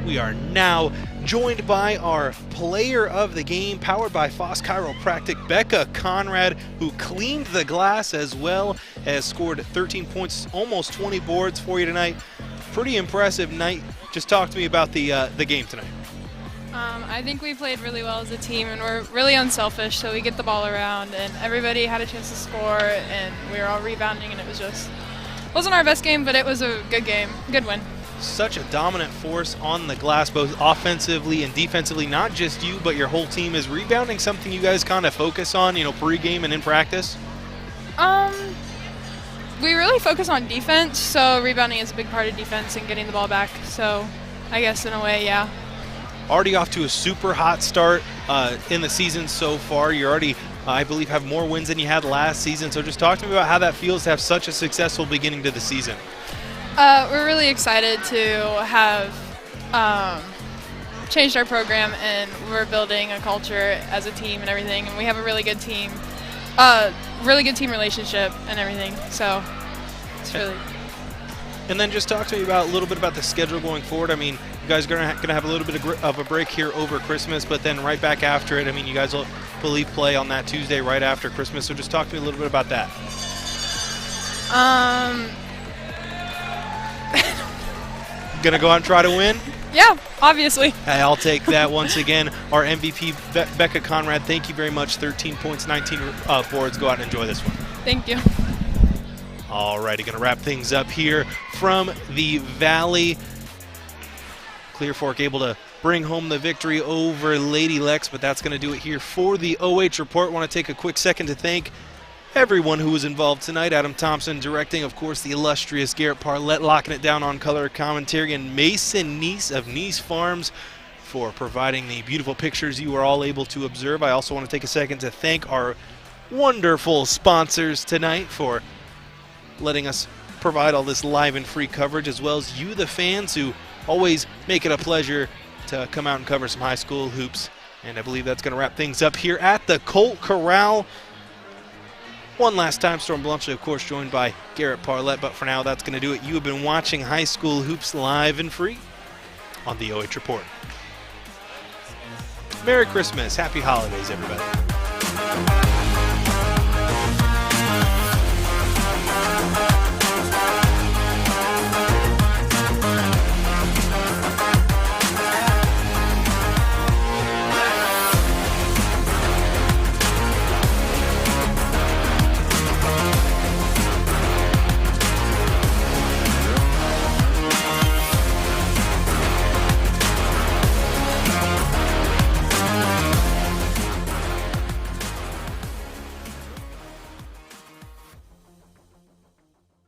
We are now joined by our player of the game, powered by Foss Chiropractic, Becca Conrad, who cleaned the glass as well as scored 13 points, almost 20 boards for you tonight. Pretty impressive night. Just talk to me about the game tonight. I think we played really well as a team, and we're really unselfish, so we get the ball around, and everybody had a chance to score, and we were all rebounding, and it was just wasn't our best game, but it was a good game, good win. Such a dominant force on the glass, both offensively and defensively. Not just you, but your whole team. Is rebounding something you guys kind of focus on, pre-game and in practice? We really focus on defense, so rebounding is a big part of defense and getting the ball back. So I guess in a way, yeah. Already off to a super hot start in the season so far. You already, I believe, have more wins than you had last season. So just talk to me about how that feels to have such a successful beginning to the season. We're really excited to have changed our program, and we're building a culture as a team and everything, and we have a really good team relationship and everything, so it's really. And then just talk to me about a little bit about the schedule going forward. I mean, you guys are going to have a little bit of a break here over Christmas, but then right back after it, I mean, you guys will believe play on that Tuesday right after Christmas, so just talk to me a little bit about that. Gonna go out and try to win? Yeah, obviously. Hey, I'll take that once again. Our MVP, Becca Conrad, thank you very much. 13 points, 19 boards. Go out and enjoy this one. Thank you. All righty, gonna wrap things up here from the Valley. Clear Fork able to bring home the victory over Lady Lex, but that's gonna do it here for the OH Report. Want to take a quick second to thank everyone who was involved tonight. Adam Thompson directing, of course, the illustrious Garrett Parlett locking it down on color commentary, and Mason Neese of Neese Farms for providing the beautiful pictures you were all able to observe. I also want to take a second to thank our wonderful sponsors tonight for letting us provide all this live and free coverage, as well as you, the fans, who always make it a pleasure to come out and cover some high school hoops. And I believe that's going to wrap things up here at the Colt Corral. One last time, Storm Blunchley, of course, joined by Garrett Parlett. But for now, that's going to do it. You have been watching High School Hoops live and free on the OH Report. Merry Christmas. Happy holidays, everybody.